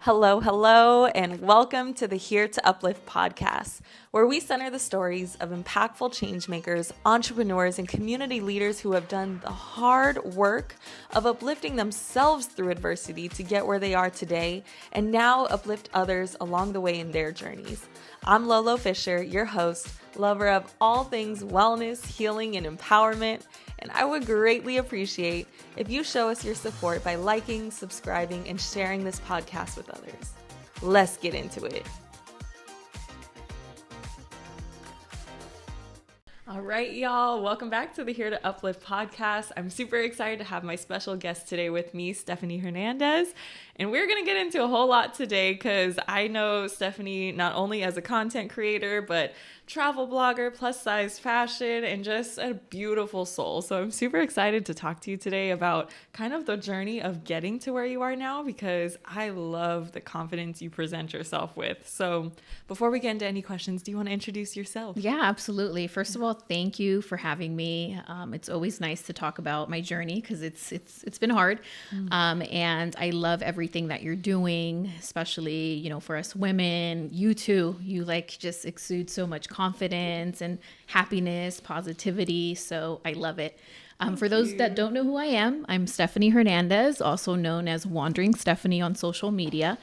Hello, hello, and welcome to the Here to Uplift podcast, where we center the stories of impactful changemakers, entrepreneurs, and community leaders who have done the hard work of uplifting themselves through adversity to get where they are today, and now uplift others along the way in their journeys. I'm Lolo Fisher, your host, lover of all things wellness, healing, and empowerment, and I would greatly appreciate if you show us your support by liking, subscribing, and sharing this podcast with others. Let's get into it. All right, y'all. Welcome back to the Here to Uplift podcast. I'm super excited to have my special guest today with me, Stefany Hernandez. And we're going to get into a whole lot today because I know Stefany not only as a content creator, but travel blogger, plus size fashion, and just a beautiful soul. So I'm super excited to talk to you today about kind of the journey of getting to where you are now, because I love the confidence you present yourself with. So before we get into any questions, do you want to introduce yourself? Yeah, absolutely. First of all, thank you for having me. It's always nice to talk about my journey because it's been hard. And I love everything that you're doing, especially, for us women. You too, you just exude so much confidence and happiness, positivity. So I love it. For those that don't know who I am, I'm Stefany Hernandez, also known as Wandering Stefany on social media.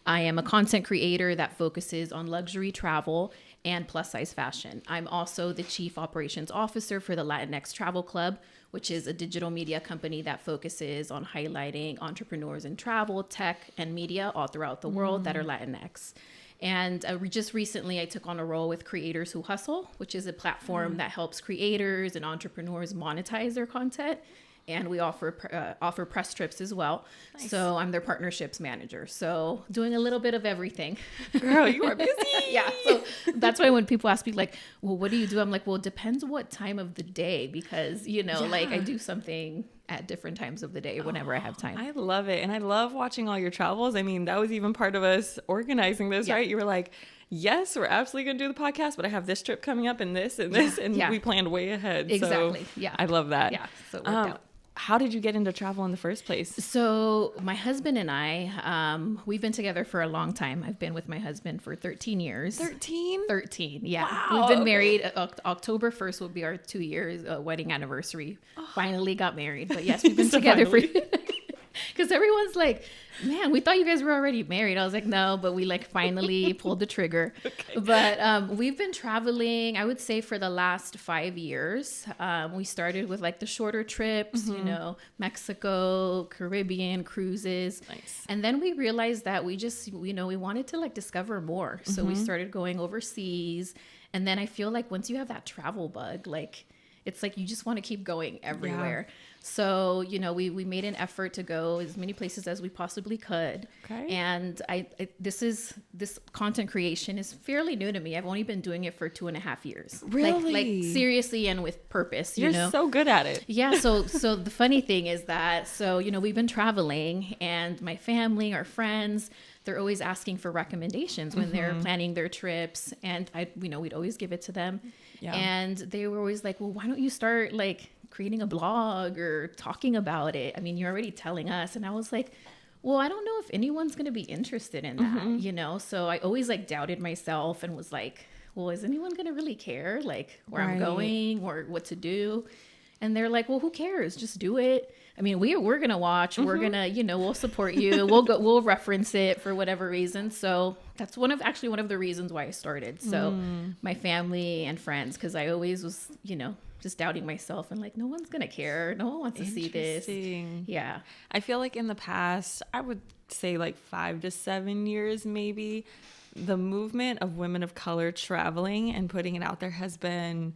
I am a content creator that focuses on luxury travel and plus size fashion. I'm also the Chief Operations Officer for the Latinx Travel Club, which is a digital media company that focuses on highlighting entrepreneurs in travel, tech, and media all throughout the world that are Latinx. And just recently, I took on a role with Creators Who Hustle, which is a platform that helps creators and entrepreneurs monetize their content. And we offer press trips as well. Nice. So I'm their partnerships manager. So doing a little bit of everything. Girl, you are busy. Yeah. So that's why when people ask me well, what do you do? I'm like, well, it depends what time of the day, because, I do something at different times of the day whenever I have time. I love it. And I love watching all your travels. I mean, that was even part of us organizing this, right? You were like, yes, we're absolutely going to do the podcast, but I have this trip coming up and this and this. And we planned way ahead. Exactly. So yeah. I love that. Yeah. So it worked out. How did you get into travel in the first place? So my husband and I, we've been together for a long time. I've been with my husband for 13 years. 13? 13, yeah. Wow, we've been married. October 1st will be our 2 years wedding anniversary. Finally got married. But yes, we've been together for... Because everyone's like, man, we thought you guys were already married. I was like, no, but we finally pulled the trigger. Okay. But we've been traveling, I would say, for the last 5 years. We started with the shorter trips, Mexico, Caribbean cruises. Nice. And then we realized that we just, we wanted to discover more. So we started going overseas. And then I feel like once you have that travel bug, it's you just want to keep going everywhere. Yeah. So, we made an effort to go as many places as we possibly could. Okay. And this content creation is fairly new to me. I've only been doing it for 2.5 years. Really? Seriously, and with purpose. You're so good at it. Yeah. So the funny thing is that, we've been traveling, and my family, our friends, they're always asking for recommendations when they're planning their trips. And we'd always give it to them. Yeah. And they were always like, well, why don't you start creating a blog or talking about it? I mean, you're already telling us. And I was like, well, I don't know if anyone's going to be interested in that, So I always doubted myself and was like, well, is anyone going to really care where I'm going or what to do? And they're like, well, who cares? Just do it. I mean, we're going to watch, we're going to, we'll support you. We'll reference it for whatever reason. So that's one of the reasons why I started. So my family and friends, because I always was, just doubting myself and no one's going to care. No one wants to see this. Yeah. I feel like in the past, I would say 5 to 7 years, maybe, the movement of women of color traveling and putting it out there has been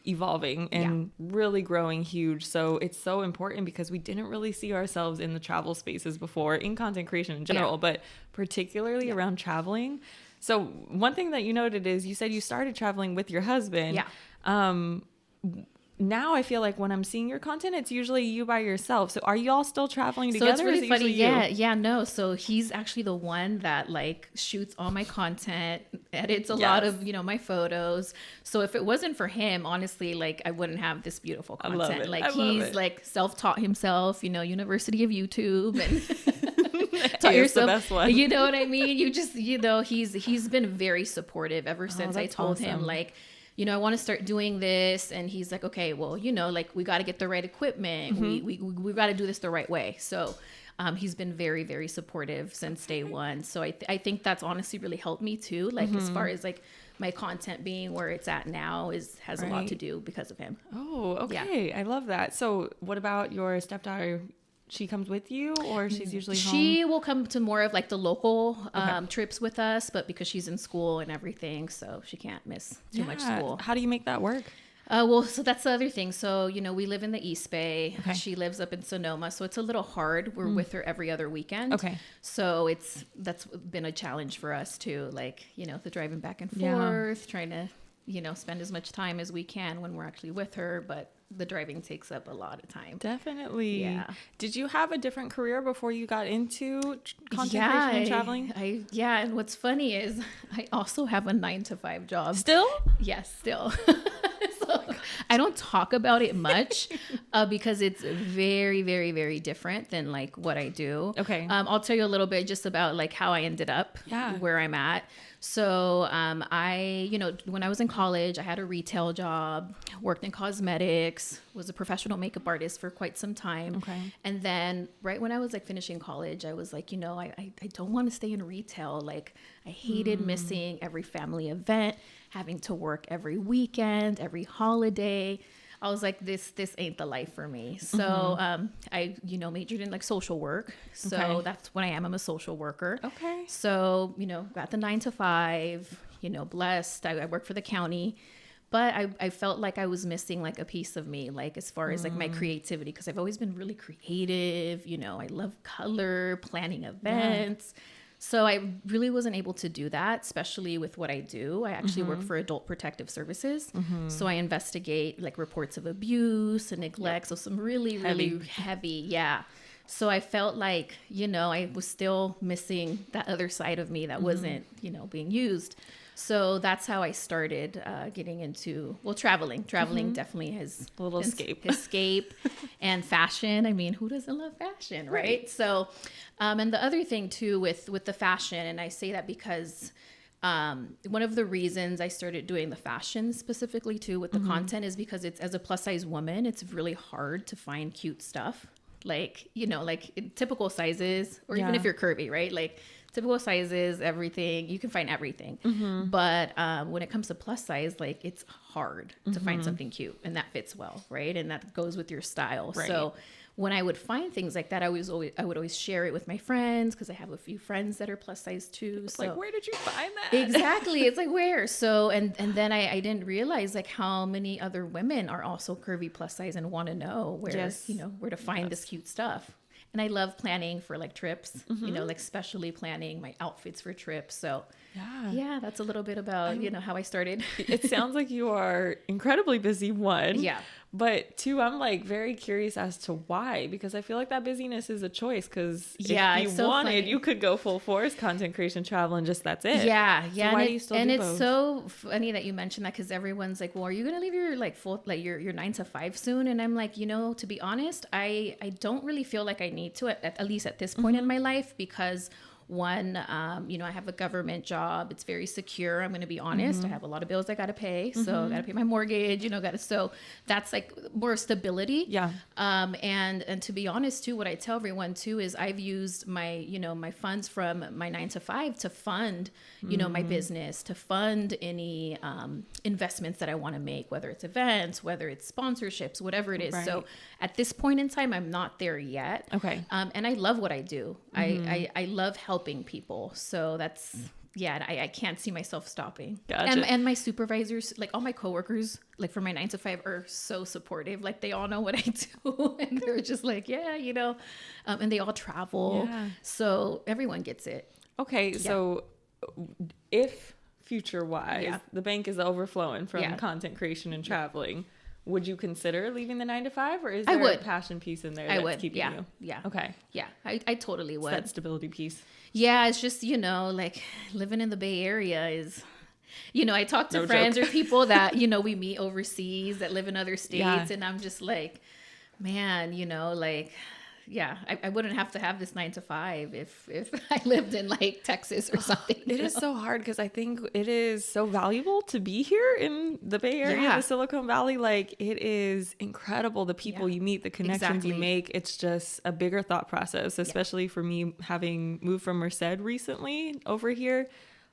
evolving and really growing huge. So it's so important because we didn't really see ourselves in the travel spaces before, in content creation in general, but particularly around traveling. So one thing that you noted is you said you started traveling with your husband. Yeah. Now I feel like when I'm seeing your content, it's usually you by yourself. So are you all still traveling together? So it's really funny. Yeah, no. So he's actually the one that shoots all my content, edits a lot of, my photos. So if it wasn't for him, honestly, I wouldn't have this beautiful content. He's self-taught himself, University of YouTube. And taught Hey, it's the yourself. best one. You know what I mean? You just, he's been very supportive ever since I that's told him, awesome. like, I want to start doing this. And he's like, okay, well, like, we got to get the right equipment. We got to do this the right way. So he's been very, very supportive since day one. So I think that's honestly really helped me too. Like, as far as like my content being where it's at now has a lot to do because of him. Oh, okay. I love that. So what about your stepdaughter? She comes with you, or she's usually home? She will come to more of like the local trips with us, but because she's in school and everything, so she can't miss too much school. How do you make that work? Well, so that's the other thing. So, we live in the East Bay. Okay. She lives up in Sonoma, so it's a little hard. We're with her every other weekend. Okay. So that's been a challenge for us too. Like, the driving back and Yeah. forth, trying to, spend as much time as we can when we're actually with her, but the driving takes up a lot of time. Definitely. Yeah. Did you have a different career before you got into content creation and traveling? And what's funny is I also have a 9-to-5 job. Still? Yes, still. So I don't talk about it much because it's very, very, very different than like what I do. Okay. I'll tell you a little bit just about like how I ended up where I'm at. So I, when I was in college, I had a retail job, worked in cosmetics, was a professional makeup artist for quite some time. Okay. And then right when I was like finishing college, I was like, I don't want to stay in retail. Like I hated missing every family event, having to work every weekend, every holiday. I was like, this ain't the life for me. So I, majored in like social work. So that's what I am. I'm a social worker. Okay. So, got the 9-to-5, blessed. I work for the county. But I felt like I was missing like a piece of me, like as far as like my creativity, because I've always been really creative. I love color, planning events. So I really wasn't able to do that, especially with what I do. I actually work for Adult Protective Services. So I investigate like reports of abuse and neglect. So some really, really heavy. Yeah. So I felt like, I was still missing that other side of me that wasn't, being used. So that's how I started getting into, traveling. Traveling definitely has a little escape. Escape and fashion. I mean, who doesn't love fashion, right? So, and the other thing too with the fashion, and I say that because one of the reasons I started doing the fashion specifically too with the content is because it's, as a plus size woman, it's really hard to find cute stuff. Like, like in typical sizes, or even if you're curvy, right? Like typical sizes, everything, you can find everything. But when it comes to plus size, like it's hard to find something cute and that fits well, right? And that goes with your style. Right. So when I would find things like that, I would always share it with my friends, because I have a few friends that are plus size too. It's so like, where did you find that? Exactly. It's like, where? So, and then I didn't realize like how many other women are also curvy plus size and want to know where, where to find this cute stuff. And I love planning for like trips, like especially planning my outfits for trips. So yeah, that's a little bit about, how I started. It sounds like you are incredibly busy, one. Yeah. But two, I'm like very curious as to why, because I feel like that busyness is a choice, because if you wanted, funny. you could go full force content creation, travel, and just that's it. Yeah. So why do you still do both? It's so funny that you mentioned that, because everyone's like, well, are you going to leave your like full, like your 9-to-5 soon? And I'm like, to be honest, I don't really feel like I need to, at least at this point in my life, because one, I have a government job. It's very secure. I'm going to be honest. I have a lot of bills I got to pay. So I got to pay my mortgage, so that's like more stability. Yeah. And to be honest too, what I tell everyone too, is I've used my, my funds from my 9-to-5 to fund, my business, to fund any, investments that I want to make, whether it's events, whether it's sponsorships, whatever it is. Right. So at this point in time, I'm not there yet. Okay. And I love what I do. I love helping people. So that's, I can't see myself stopping. Gotcha. And my supervisors, like all my coworkers, like for my 9-to-5, are so supportive. Like they all know what I do. And they're just like, and they all travel. Yeah. So everyone gets it. Okay. Yeah. So if future-wise, the bank is overflowing from content creation and traveling, would you consider leaving the 9-to-5, or is there a passion piece in there that's keeping you? Yeah. Okay. Yeah. I totally would. It's that stability piece. Yeah. It's just, like living in the Bay Area is, I talk to No friends joke. or people that, we meet overseas that live in other states. And I'm just like, man, like I wouldn't have to have this 9 to 5 if I lived in like Texas or something. It is so hard because I think it is so valuable to be here in the Bay Area, the Silicon Valley. Like, it is incredible, the people you meet, the connections you make. It's just a bigger thought process, especially for me having moved from Merced recently over here.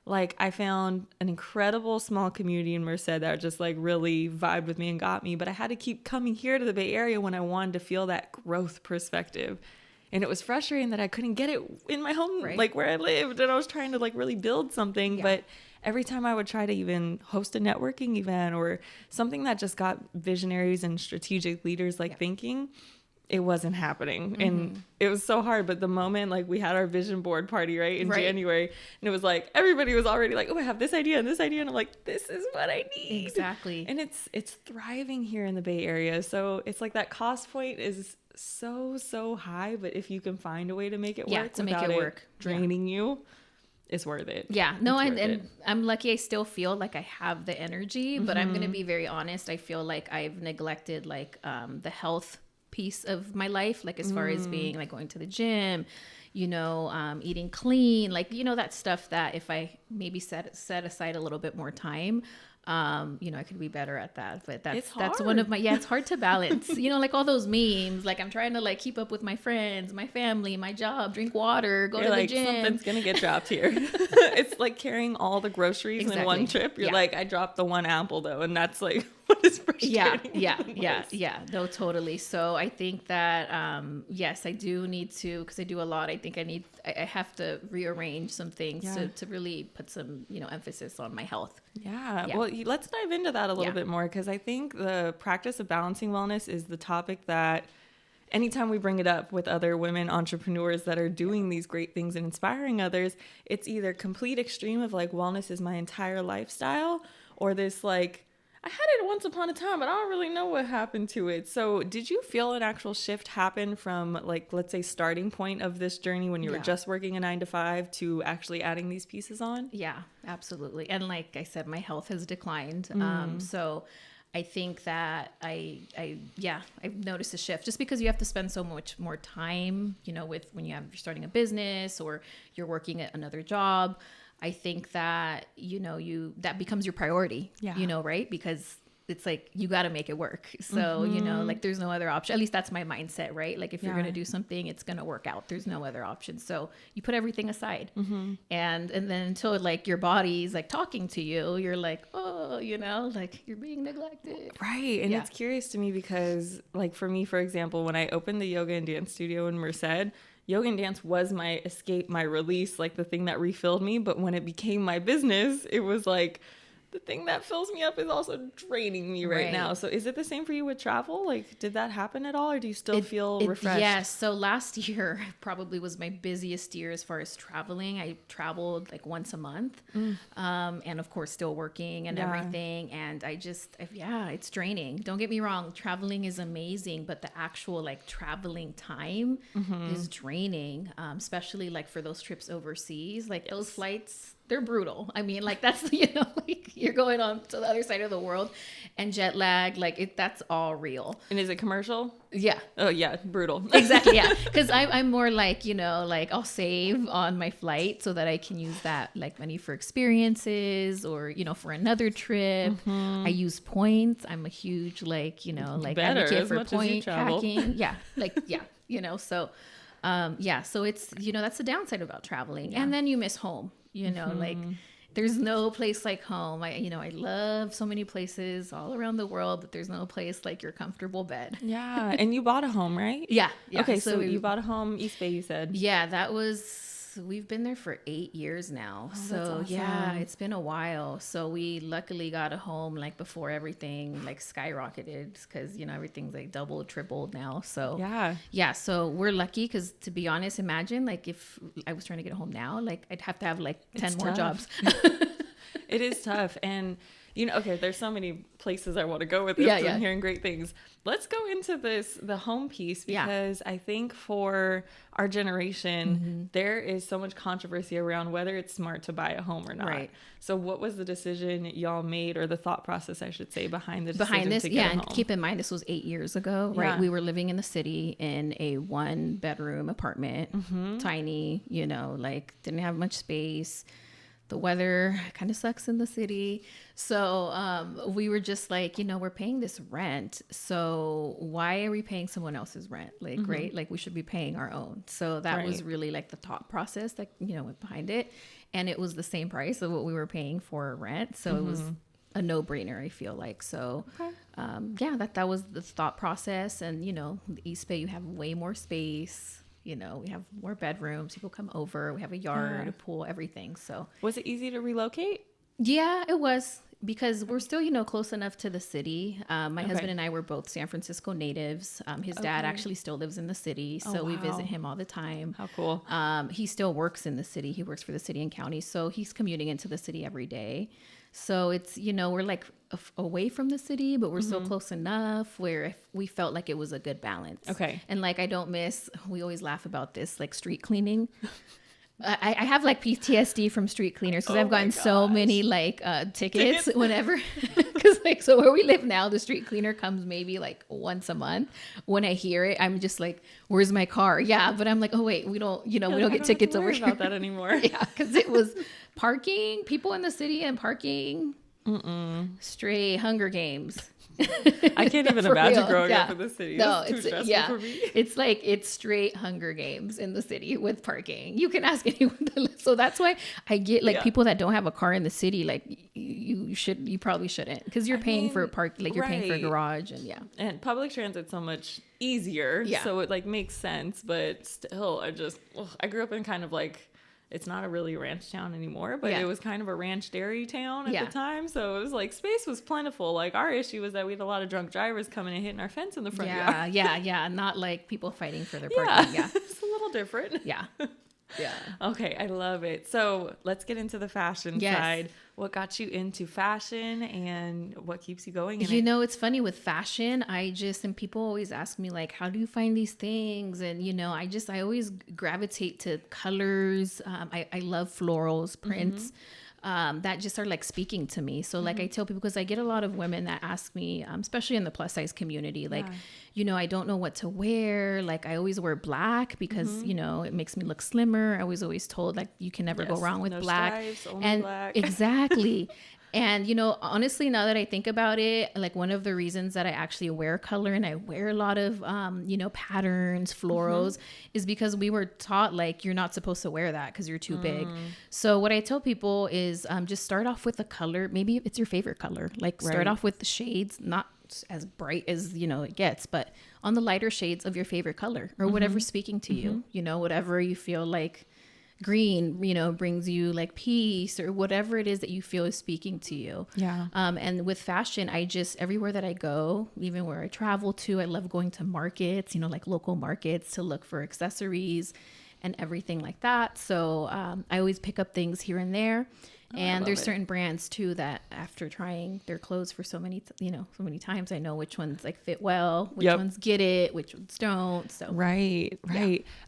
Like, I found an incredible small community in Merced that just like really vibed with me and got me. But I had to keep coming here to the Bay Area when I wanted to feel that growth perspective. And it was frustrating that I couldn't get it in my home, like where I lived. And I was trying to like really build something. But every time I would try to even host a networking event or something that just got visionaries and strategic leaders like thinking, it wasn't happening. And it was so hard. But the moment like we had our vision board party in January, and it was like everybody was already like, oh, I have this idea and this idea, and I'm like, this is what I need. Exactly. And it's thriving here in the Bay Area. So it's like that cost point is so high, but if you can find a way to make it work without it draining you, it's worth it. And I'm lucky I still feel like I have the energy, but I'm gonna be very honest, I feel like I've neglected like the health piece of my life, like as far as being like going to the gym, eating clean, like that stuff that if I maybe set aside a little bit more time, I could be better at that. But that's one of my it's hard to balance. Like all those memes, like I'm trying to like keep up with my friends, my family, my job, drink water, go to the gym. Something's gonna get dropped here. It's like carrying all the groceries in one trip. You're like, I dropped the one apple though, and that's like what is frustrating. No, totally. So I think that yes, I do need to, because I do a lot. I think I have to rearrange some things to really put some emphasis on my health. Well, let's dive into that a little bit more, because I think the practice of balancing wellness is the topic that anytime we bring it up with other women entrepreneurs that are doing these great things and inspiring others, it's either complete extreme of like wellness is my entire lifestyle, or this like, I had it once upon a time, but I don't really know what happened to it. So did you feel an actual shift happen from like, let's say, starting point of this journey when you were just working a 9 to 5 to actually adding these pieces on? Yeah, absolutely. And like I said, my health has declined. So I think that I've noticed a shift just because you have to spend so much more time, with when you're starting a business or you're working at another job. I think that, that becomes your priority, right? Because it's like, you got to make it work. So, like there's no other option. At least that's my mindset, right? Like if you're going to do something, it's going to work out. There's no other option. So you put everything aside and then until like your body's like talking to you, you're like, oh, like you're being neglected. Right. And it's curious to me because like for me, for example, when I opened the yoga and dance studio in Merced, yoga and dance was my escape, my release, like the thing that refilled me. But when it became my business, it was like the thing that fills me up is also draining me right now. So is it the same for you with travel? Like, did that happen at all, or do you still feel refreshed? Yes. So last year probably was my busiest year as far as traveling. I traveled like once a month, and of course still working and everything. And I just, it's draining. Don't get me wrong. Traveling is amazing, but the actual like traveling time is draining, especially like for those trips overseas, like those flights. They're brutal. I mean, like that's, like you're going on to the other side of the world and jet lag, like that's all real. And is it commercial? Yeah. Oh yeah. Brutal. Exactly. Yeah. Cause I'm more like, like I'll save on my flight so that I can use that like money for experiences or, for another trip. I use points. I'm a huge, like, like advocate for point hacking. Yeah. Like, so, so it's, that's the downside about traveling. And then you miss home. Like there's no place like home. I love so many places all around the world, but there's no place like your comfortable bed. Yeah. And you bought a home, right? Yeah. Okay. So you bought a home, East Bay, you said. Yeah, we've been there for 8 years now. Oh, so awesome. Yeah, it's been a while. So we luckily got a home like before everything like skyrocketed because, everything's like doubled, tripled now. So yeah. So we're lucky because to be honest, imagine like if I was trying to get a home now, like I'd have to have like 10 more jobs. It is tough. And Okay, there's so many places I want to go with this. I'm hearing great things. Let's go into the home piece, because I think for our generation, there is so much controversy around whether it's smart to buy a home or not. Right. So what was the decision y'all made, or the thought process, I should say, behind this? To get a home? And keep in mind, this was 8 years ago, right? We were living in the city in a 1-bedroom apartment, tiny, like didn't have much space. The weather kind of sucks in the city. So we were just like, we're paying this rent. So why are we paying someone else's rent? Like, right? Like we should be paying our own. So that was really like the thought process that, went behind it. And it was the same price of what we were paying for rent. So it was a no-brainer, I feel like. So that was the thought process. And, the East Bay, you have way more space. We have more bedrooms. People come over. We have a yard, a pool, everything. So was it easy to relocate? Yeah, it was, because we're still, close enough to the city. My husband and I were both San Francisco natives. His dad actually still lives in the city. So we visit him all the time. How cool. He still works in the city. He works for the city and county. So he's commuting into the city every day. So it's, we're like away from the city, but we're still close enough where if we felt like it was a good balance. Okay. And like, we always laugh about this, like street cleaning. I have like PTSD from street cleaners, because I've gotten so many like tickets whenever, because like, so where we live now, the street cleaner comes maybe like once a month. When I hear it, I'm just like, where's my car? Yeah. But I'm like, oh wait, we don't get tickets over here about that anymore. Yeah. Because it was parking, people in the city and parking. Straight Hunger Games. I can't even imagine growing up in the city. No, it's too stressful for me. It's straight Hunger Games in the city with parking. You can ask anyone to live. So that's why I get like people that don't have a car in the city, like you probably shouldn't, because you're paying for a park, like you're paying for a garage, and public transit's so much easier. So it like makes sense, but still I grew up in kind of like, it's not a really ranch town anymore, but it was kind of a ranch dairy town at the time. So it was like space was plentiful. Like our issue was that we had a lot of drunk drivers coming and hitting our fence in the front yard. Yeah. Not like people fighting for their parking. Yeah. It's a little different. Yeah. Okay. I love it. So let's get into the fashion side. What got you into fashion and what keeps you going in it? It's funny with fashion. And people always ask me like, how do you find these things? And, I always gravitate to colors. I love florals, prints. That just are like speaking to me. So like I tell people, because I get a lot of women that ask me, especially in the plus size community, like, I don't know what to wear. Like I always wear black because, it makes me look slimmer. I was always told like, you can never go wrong with black. Stripes, only black. Exactly. And, honestly, now that I think about it, like one of the reasons that I actually wear color and I wear a lot of, patterns, florals, is because we were taught like, you're not supposed to wear that because you're too big. So what I tell people is just start off with a color. Maybe it's your favorite color. Like start off with the shades, not as bright as, it gets, but on the lighter shades of your favorite color or whatever's speaking to you, whatever you feel like. Green, brings you like peace or whatever it is that you feel is speaking to you. Yeah. And with fashion, everywhere that I go, even where I travel to, I love going to markets, like local markets to look for accessories and everything like that. So I always pick up things here and there. And there's certain brands too that after trying their clothes for so many times, I know which ones like fit well, which ones get it, which ones don't. So right.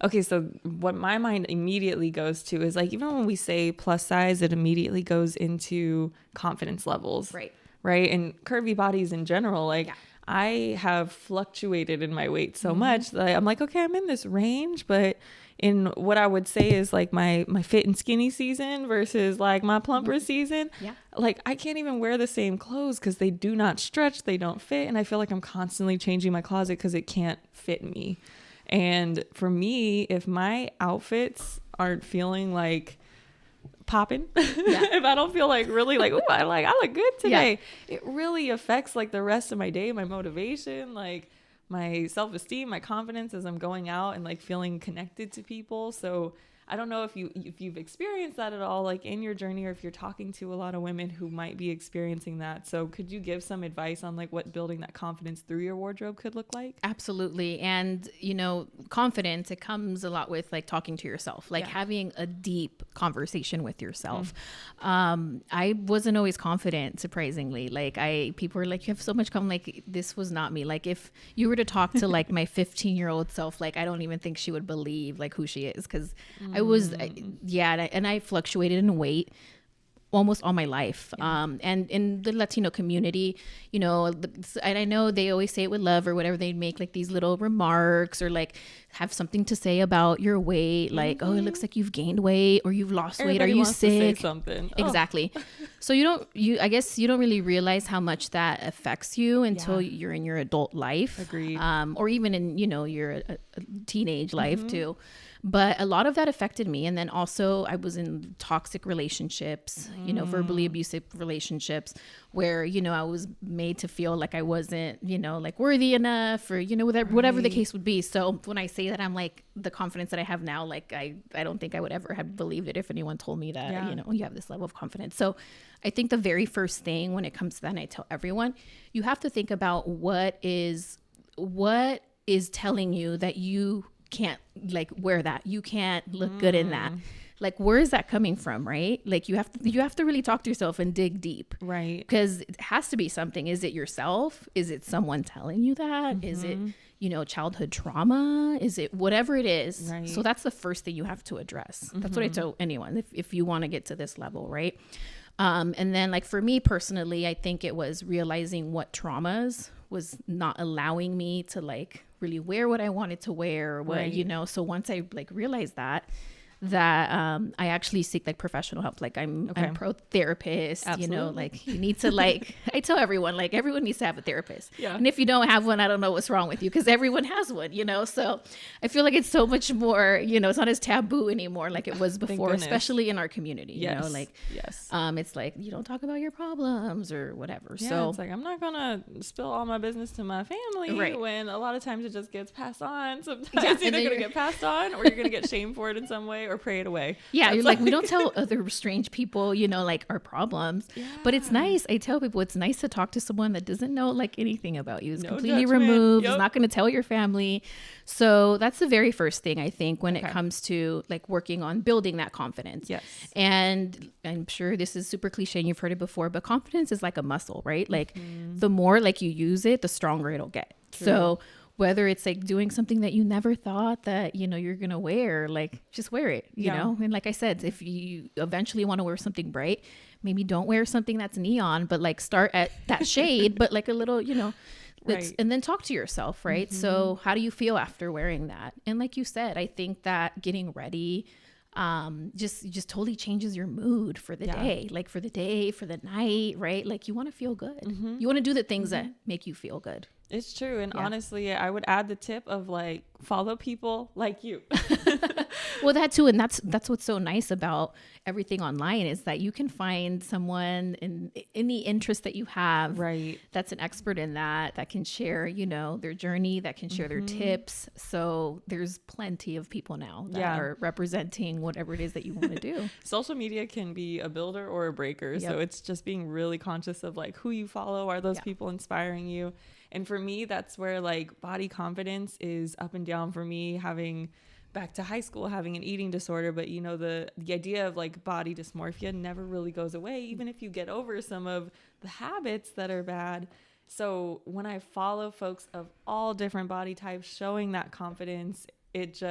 Okay, so what my mind immediately goes to is like, even when we say plus size, it immediately goes into confidence levels. Right. And curvy bodies in general, like I have fluctuated in my weight so much that I'm like, okay, I'm in this range, but in what I would say is like my fit and skinny season versus like my plumper season, like I can't even wear the same clothes because they do not stretch, they don't fit, and I feel like I'm constantly changing my closet because it can't fit me. And for me, if my outfits aren't feeling like popping, if I don't feel like really like, oh, I look good today, it really affects like the rest of my day, my motivation, like my self-esteem, my confidence as I'm going out and like feeling connected to people. So I don't know if you've experienced that at all, like in your journey, or if you're talking to a lot of women who might be experiencing that. So could you give some advice on like what building that confidence through your wardrobe could look like? Absolutely. And, you know, confidence, it comes a lot with like talking to yourself, like having a deep conversation with yourself. I wasn't always confident, surprisingly. Like people were like, you have so much like, this was not me. Like if you were to talk to like my 15-year-old self, like I don't even think she would believe like who she is. Cause I was, and I fluctuated in weight almost all my life. And in the Latino community, you know, and I know they always say it with love or whatever, they make like these little remarks or like have something to say about your weight. Like, oh, it looks like you've gained weight or you've lost weight. Are you wants sick? to say something. Exactly. So I guess you don't really realize how much that affects you until you're in your adult life. Agreed. Or even in, you know, your teenage life too. But a lot of that affected me. And then also I was in toxic relationships, you know, verbally abusive relationships where, you know, I was made to feel like I wasn't, you know, like worthy enough or, you know, whatever the case would be. So when I say that, I'm like, the confidence that I have now, like, I don't think I would ever have believed it if anyone told me that, you know, you have this level of confidence. So I think the very first thing when it comes to that, and I tell everyone, you have to think about what is telling you that you can't like wear that, you can't look good in that. Like, where is that coming from, right? Like you have to really talk to yourself and dig deep, right? Because it has to be something. Is it yourself? Is it someone telling you that? Is it, you know, childhood trauma? Is it whatever it is? Right. So that's the first thing you have to address. That's what I tell anyone if you want to get to this level, right? And then like for me personally, I think it was realizing what traumas was not allowing me to like really wear what I wanted to wear or what, you know. So once I like realized that I actually seek like professional help. Like I'm pro therapist. Absolutely. You know, like you need to like, I tell everyone, like everyone needs to have a therapist. Yeah. And if you don't have one, I don't know what's wrong with you, because everyone has one, you know? So I feel like it's so much more, you know, it's not as taboo anymore like it was before, especially in our community, you know, like, it's like, you don't talk about your problems or whatever. Yeah, so it's like, I'm not going to spill all my business to my family when a lot of times it just gets passed on. Sometimes it's either going to get passed on or you're going to get shamed for it in some way or pray it away. Yeah. You're like, we don't tell other strange people, you know, like our problems, but it's nice. I tell people it's nice to talk to someone that doesn't know like anything about you. It's completely judgment. Removed. It's not going to tell your family. So that's the very first thing I think when it comes to like working on building that confidence. Yes. And I'm sure this is super cliche and you've heard it before, but confidence is like a muscle, right? Like the more like you use it, the stronger it'll get. True. So whether it's like doing something that you never thought that, you know, you're going to wear, like just wear it, you know? And like I said, if you eventually want to wear something bright, maybe don't wear something that's neon, but like start at that shade, but like a little, you know, and then talk to yourself, right? So how do you feel after wearing that? And like you said, I think that getting ready just totally changes your mood for the day, like for the day, for the night, right? Like you want to feel good. You want to do the things that make you feel good. It's true. And honestly, I would add the tip of like, follow people like you. Well, that too. And that's what's so nice about everything online is that you can find someone in the interest that you have, right? That's an expert in that can share, you know, their journey, that can share their tips. So there's plenty of people now that are representing whatever it is that you want to do. Social media can be a builder or a breaker. So it's just being really conscious of like who you follow. Are those people inspiring you? And for me, that's where like body confidence is up and down for me, having back to high school, having an eating disorder. But, you know, the idea of like body dysmorphia never really goes away, even if you get over some of the habits that are bad. So when I follow folks of all different body types showing that confidence, it's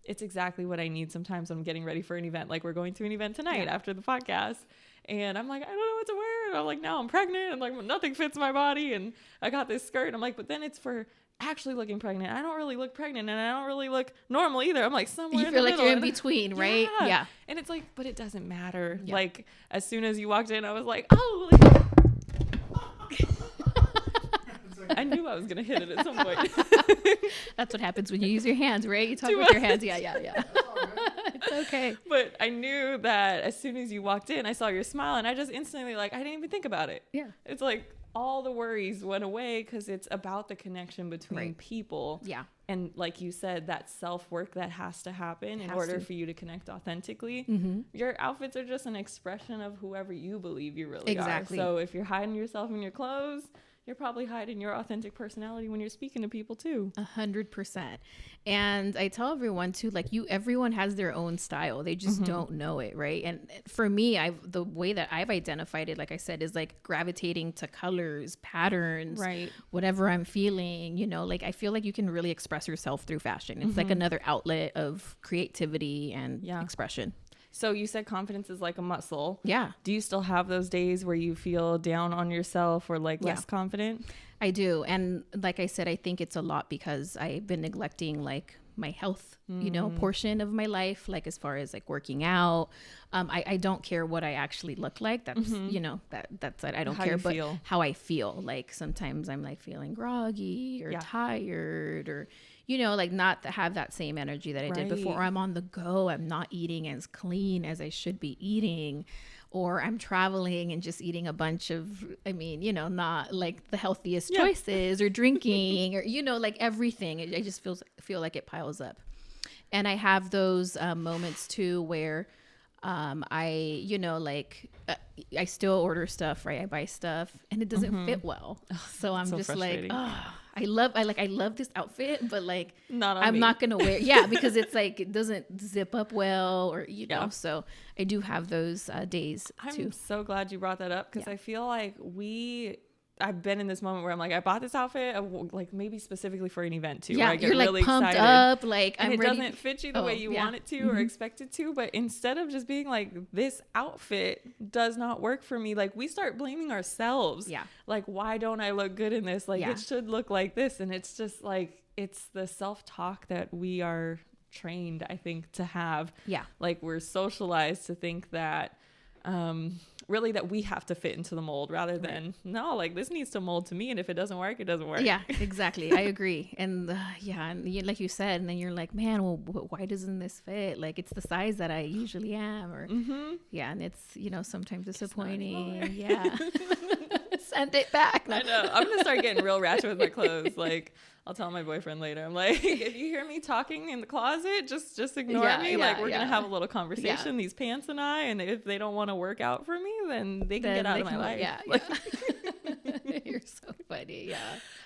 exactly what I need. Sometimes I'm getting ready for an event, like we're going to an event tonight after the podcast. And I'm like, I don't know what to wear. And I'm like, now I'm pregnant and like nothing fits my body. And I got this skirt. And I'm like, but then it's for actually looking pregnant. I don't really look pregnant and I don't really look normal either. I'm like somewhere in the middle. You feel like you're in between, right? Yeah. And it's like, but it doesn't matter. Yeah. Like as soon as you walked in, I was like, oh, like, I knew I was going to hit it at some point. That's what happens when you use your hands, right? You talk with your hands. Yeah. It's okay. But I knew that as soon as you walked in, I saw your smile and I just instantly like, I didn't even think about it. Yeah. It's like, all the worries went away because it's about the connection between people. Yeah. And like you said, that self-work that has to happen in order for you to connect authentically. Your outfits are just an expression of whoever you believe you really are. So if you're hiding yourself in your clothes, you're probably hiding your authentic personality when you're speaking to people too. 100%. And I tell everyone too, like everyone has their own style. They just don't know it. Right. And for me, the way that I've identified it, like I said, is like gravitating to colors, patterns, whatever I'm feeling, you know, like I feel like you can really express yourself through fashion. It's like another outlet of creativity and expression. So you said confidence is like a muscle. Yeah. Do you still have those days where you feel down on yourself or like less confident? I do. And like I said, I think it's a lot because I've been neglecting like my health, you know, portion of my life, like as far as like working out. I don't care what I actually look like. That's, you know, that's it. I don't care, but how I feel. Like sometimes I'm like feeling groggy or tired or, you know, like not to have that same energy that I did before. Or I'm on the go. I'm not eating as clean as I should be eating. Or I'm traveling and just eating a bunch of, I mean, you know, not like the healthiest choices or drinking or, you know, like everything. I just feel like it piles up. And I have those moments too where I, you know, like I still order stuff, right? I buy stuff and it doesn't fit well. So I'm just like, oh, I love this outfit, but like I'm not going to wear because it's like it doesn't zip up well or, you know, so I do have those days too. I'm so glad you brought that up because I feel like I've been in this moment where I'm like, I bought this outfit, like maybe specifically for an event too. Yeah, where I get you're like really pumped excited, up, like and I'm it ready. doesn't fit you the way you want it to or expect it to. But instead of just being like, this outfit does not work for me, like we start blaming ourselves. Yeah, like why don't I look good in this? Like it should look like this, and it's just like it's the self-talk that we are trained, I think, to have. Yeah, like we're socialized to think that. Really that we have to fit into the mold rather than no, like this needs to mold to me, and if it doesn't work, it doesn't work. Yeah, exactly. I agree. And and like you said, and then you're like, man, well, why doesn't this fit? Like it's the size that I usually am, or and it's, you know, sometimes disappointing. Yeah. Send it back. I know. I'm gonna start getting real ratchet with my clothes. Like I'll tell my boyfriend later. I'm like, if you hear me talking in the closet, just ignore me. Like we're gonna have a little conversation. These pants and if they don't want to work out for me, then they can get out of my life. Yeah. You're so funny. Yeah.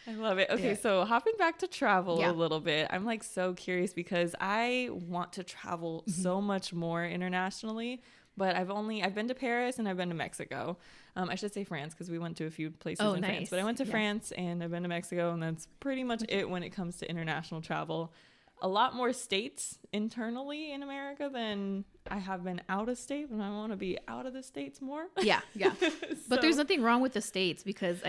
I love it. Okay, so hopping back to travel a little bit, I'm like so curious because I want to travel so much more internationally. But I've been to Paris and I've been to Mexico. I should say France because we went to a few places in France. But I went to France and I've been to Mexico, and that's pretty much it when it comes to international travel. A lot more states internally in America than I have been out of state, and I want to be out of the states more. Yeah. But there's nothing wrong with the states because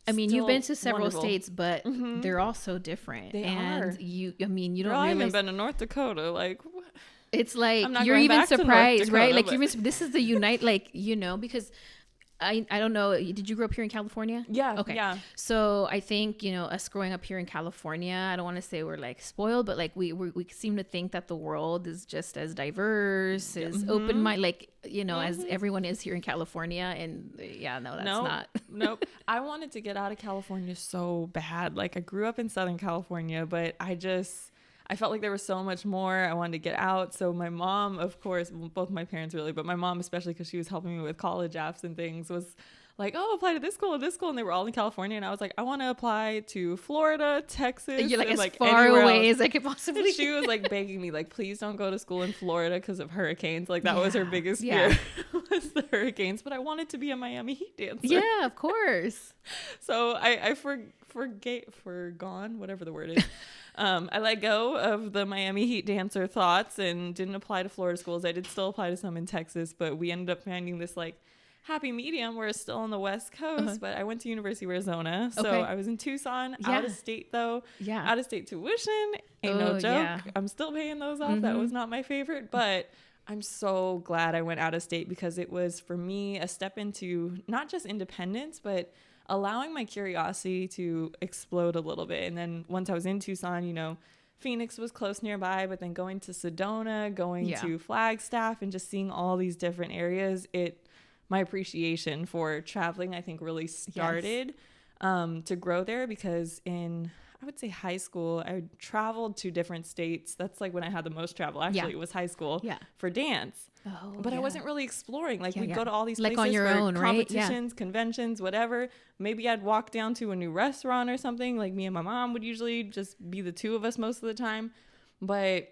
you've been to several states, but they're all so different. They are. You don't realize. I haven't been to North Dakota. Like, it's like you're even surprised, right? Like this is the unite, like, you know, because I don't know. Did you grow up here in California? Yeah. Okay. Yeah. So I think, you know, us growing up here in California, I don't want to say we're like spoiled, but like we seem to think that the world is just as diverse, as open mind, like, you know, as everyone is here in California. And that's not. Nope. I wanted to get out of California so bad. Like I grew up in Southern California, but I felt like there was so much more. I wanted to get out. So my mom, of course, both my parents really, but my mom especially, because she was helping me with college apps and things, was like, oh, apply to this school and this school. And they were all in California. And I was like, I want to apply to Florida, Texas. And you're like, as far away as I could possibly. And she was like begging me, like, please don't go to school in Florida because of hurricanes. Like that was her biggest fear was the hurricanes. But I wanted to be a Miami Heat dancer. Yeah, of course. So I forgone, whatever the word is. I let go of the Miami Heat dancer thoughts and didn't apply to Florida schools. I did still apply to some in Texas, but we ended up finding this like happy medium where it's still on the West Coast, but I went to University of Arizona. So I was in Tucson, out of state though. Yeah. Out of state tuition. Ain't no joke. Yeah. I'm still paying those off. That was not my favorite, but I'm so glad I went out of state because it was for me a step into not just independence, but allowing my curiosity to explode a little bit. And then once I was in Tucson, you know, Phoenix was close nearby, but then going to Sedona, going to Flagstaff and just seeing all these different areas, it my appreciation for traveling, I think, really started to grow there, because I would say high school, I traveled to different states. That's like when I had the most travel. Actually, it was high school for dance. But I wasn't really exploring. Like we'd go to all these places on your for own, competitions, conventions, whatever. Maybe I'd walk down to a new restaurant or something. Like me and my mom would usually just be the two of us most of the time. But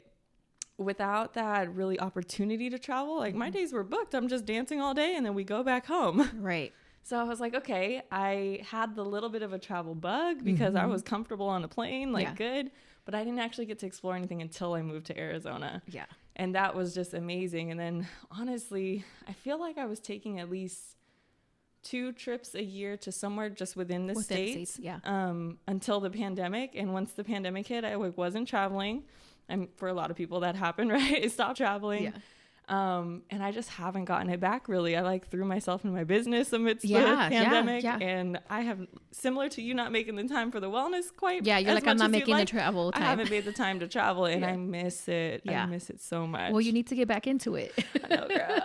without that really opportunity to travel, like my days were booked. I'm just dancing all day and then we go back home. Right. So I was like, okay, I had the little bit of a travel bug because I was comfortable on a plane, like good, but I didn't actually get to explore anything until I moved to Arizona. Yeah. And that was just amazing. And then honestly, I feel like I was taking at least 2 trips a year to somewhere just within the States. Until the pandemic. And once the pandemic hit, I wasn't traveling. And for a lot of people that happened, right? I stopped traveling. Yeah. And I just haven't gotten it back really. I threw myself in my business amidst the pandemic, and I have, similar to you, not making the time for the wellness quite. Yeah, you're like, I'm not making the travel time. I haven't made the time to travel, and I miss it. I miss it so much. Well, you need to get back into it. I know, girl.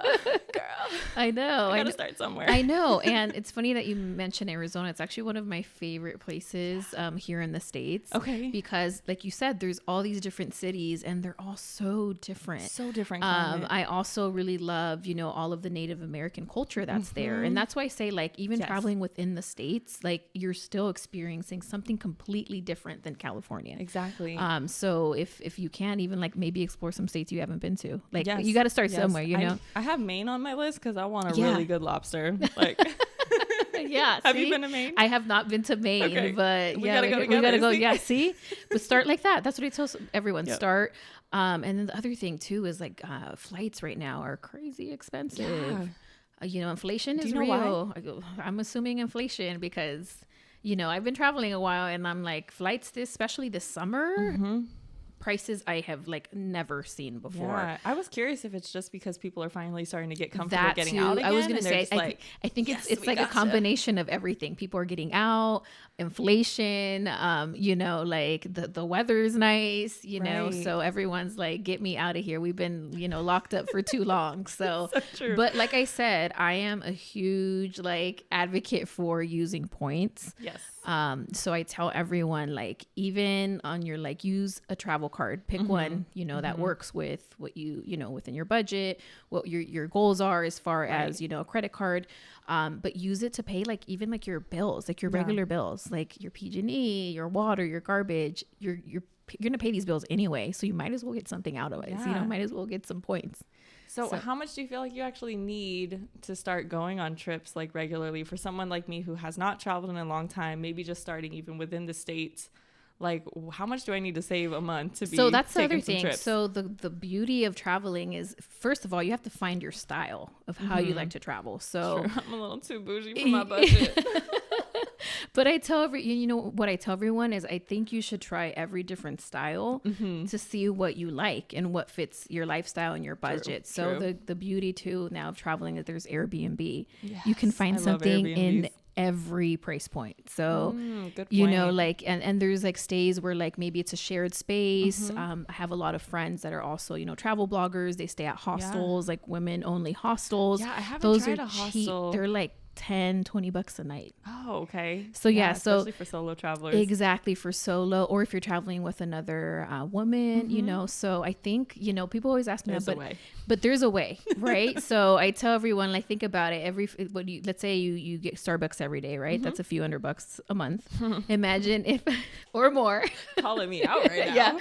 I know. I gotta start somewhere. I know. And it's funny that you mentioned Arizona. It's actually one of my favorite places here in the States. Okay. Because like you said, there's all these different cities and they're all so different. So different. I also really love, all of the Native American culture that's there. And that's why I say, like, even traveling within the States, like you're still experiencing something completely different than California. Exactly. So if you can even like maybe explore some states you haven't been to, like you got to start somewhere, I have Maine on my list because I want a really good lobster. Like, have you been to Maine? I have not been to Maine, but we gotta go. Yeah, see, but start like that. That's what I tell everyone. Start. And then the other thing too is like flights right now are crazy expensive. Inflation is real. I'm assuming inflation because I've been traveling a while and I'm like flights especially this summer. Prices I have like never seen before. Yeah, I was curious if it's just because people are finally starting to get comfortable getting out again. I was gonna say, I think it's like a combination of everything. People are getting out, inflation, like the weather's nice, so everyone's like, get me out of here. We've been, locked up for too long. So true. But like I said, I am a huge like advocate for using points. Yes. So I tell everyone, like, even on your, like, use a travel card, pick one, that works with what within your budget, what your goals are as far as, a credit card, but use it to pay, like, even like your bills, like your regular bills, like your PG&E, your water, your garbage, you're going to pay these bills anyway. So you might as well get something out of it. Might as well get some points. So how much do you feel like you actually need to start going on trips like regularly for someone like me who has not traveled in a long time, maybe just starting even within the States? Like, how much do I need to save a month to be So that's the other thing. Trips? So the beauty of traveling is, first of all, you have to find your style of how you like to travel. So I'm a little too bougie for my budget. But I tell what I tell everyone is I think you should try every different style to see what you like and what fits your lifestyle and your budget. So the beauty too now of traveling is there's Airbnb. Yes, you can find something in every price point. So, good point. Like, and there's like stays where like maybe it's a shared space. I have a lot of friends that are also, travel bloggers. They stay at hostels, like women only hostels. Yeah, I haven't tried a hostel. They're like $10-20 a night. Oh, okay. So especially for solo travelers. Exactly, for solo, or if you're traveling with another woman, so I think, people always ask me that, but there's a way, right? So I tell everyone, like, think about it. Let's say you get Starbucks every day, right? That's a few $100 a month. Imagine if, or more. Calling me out right now.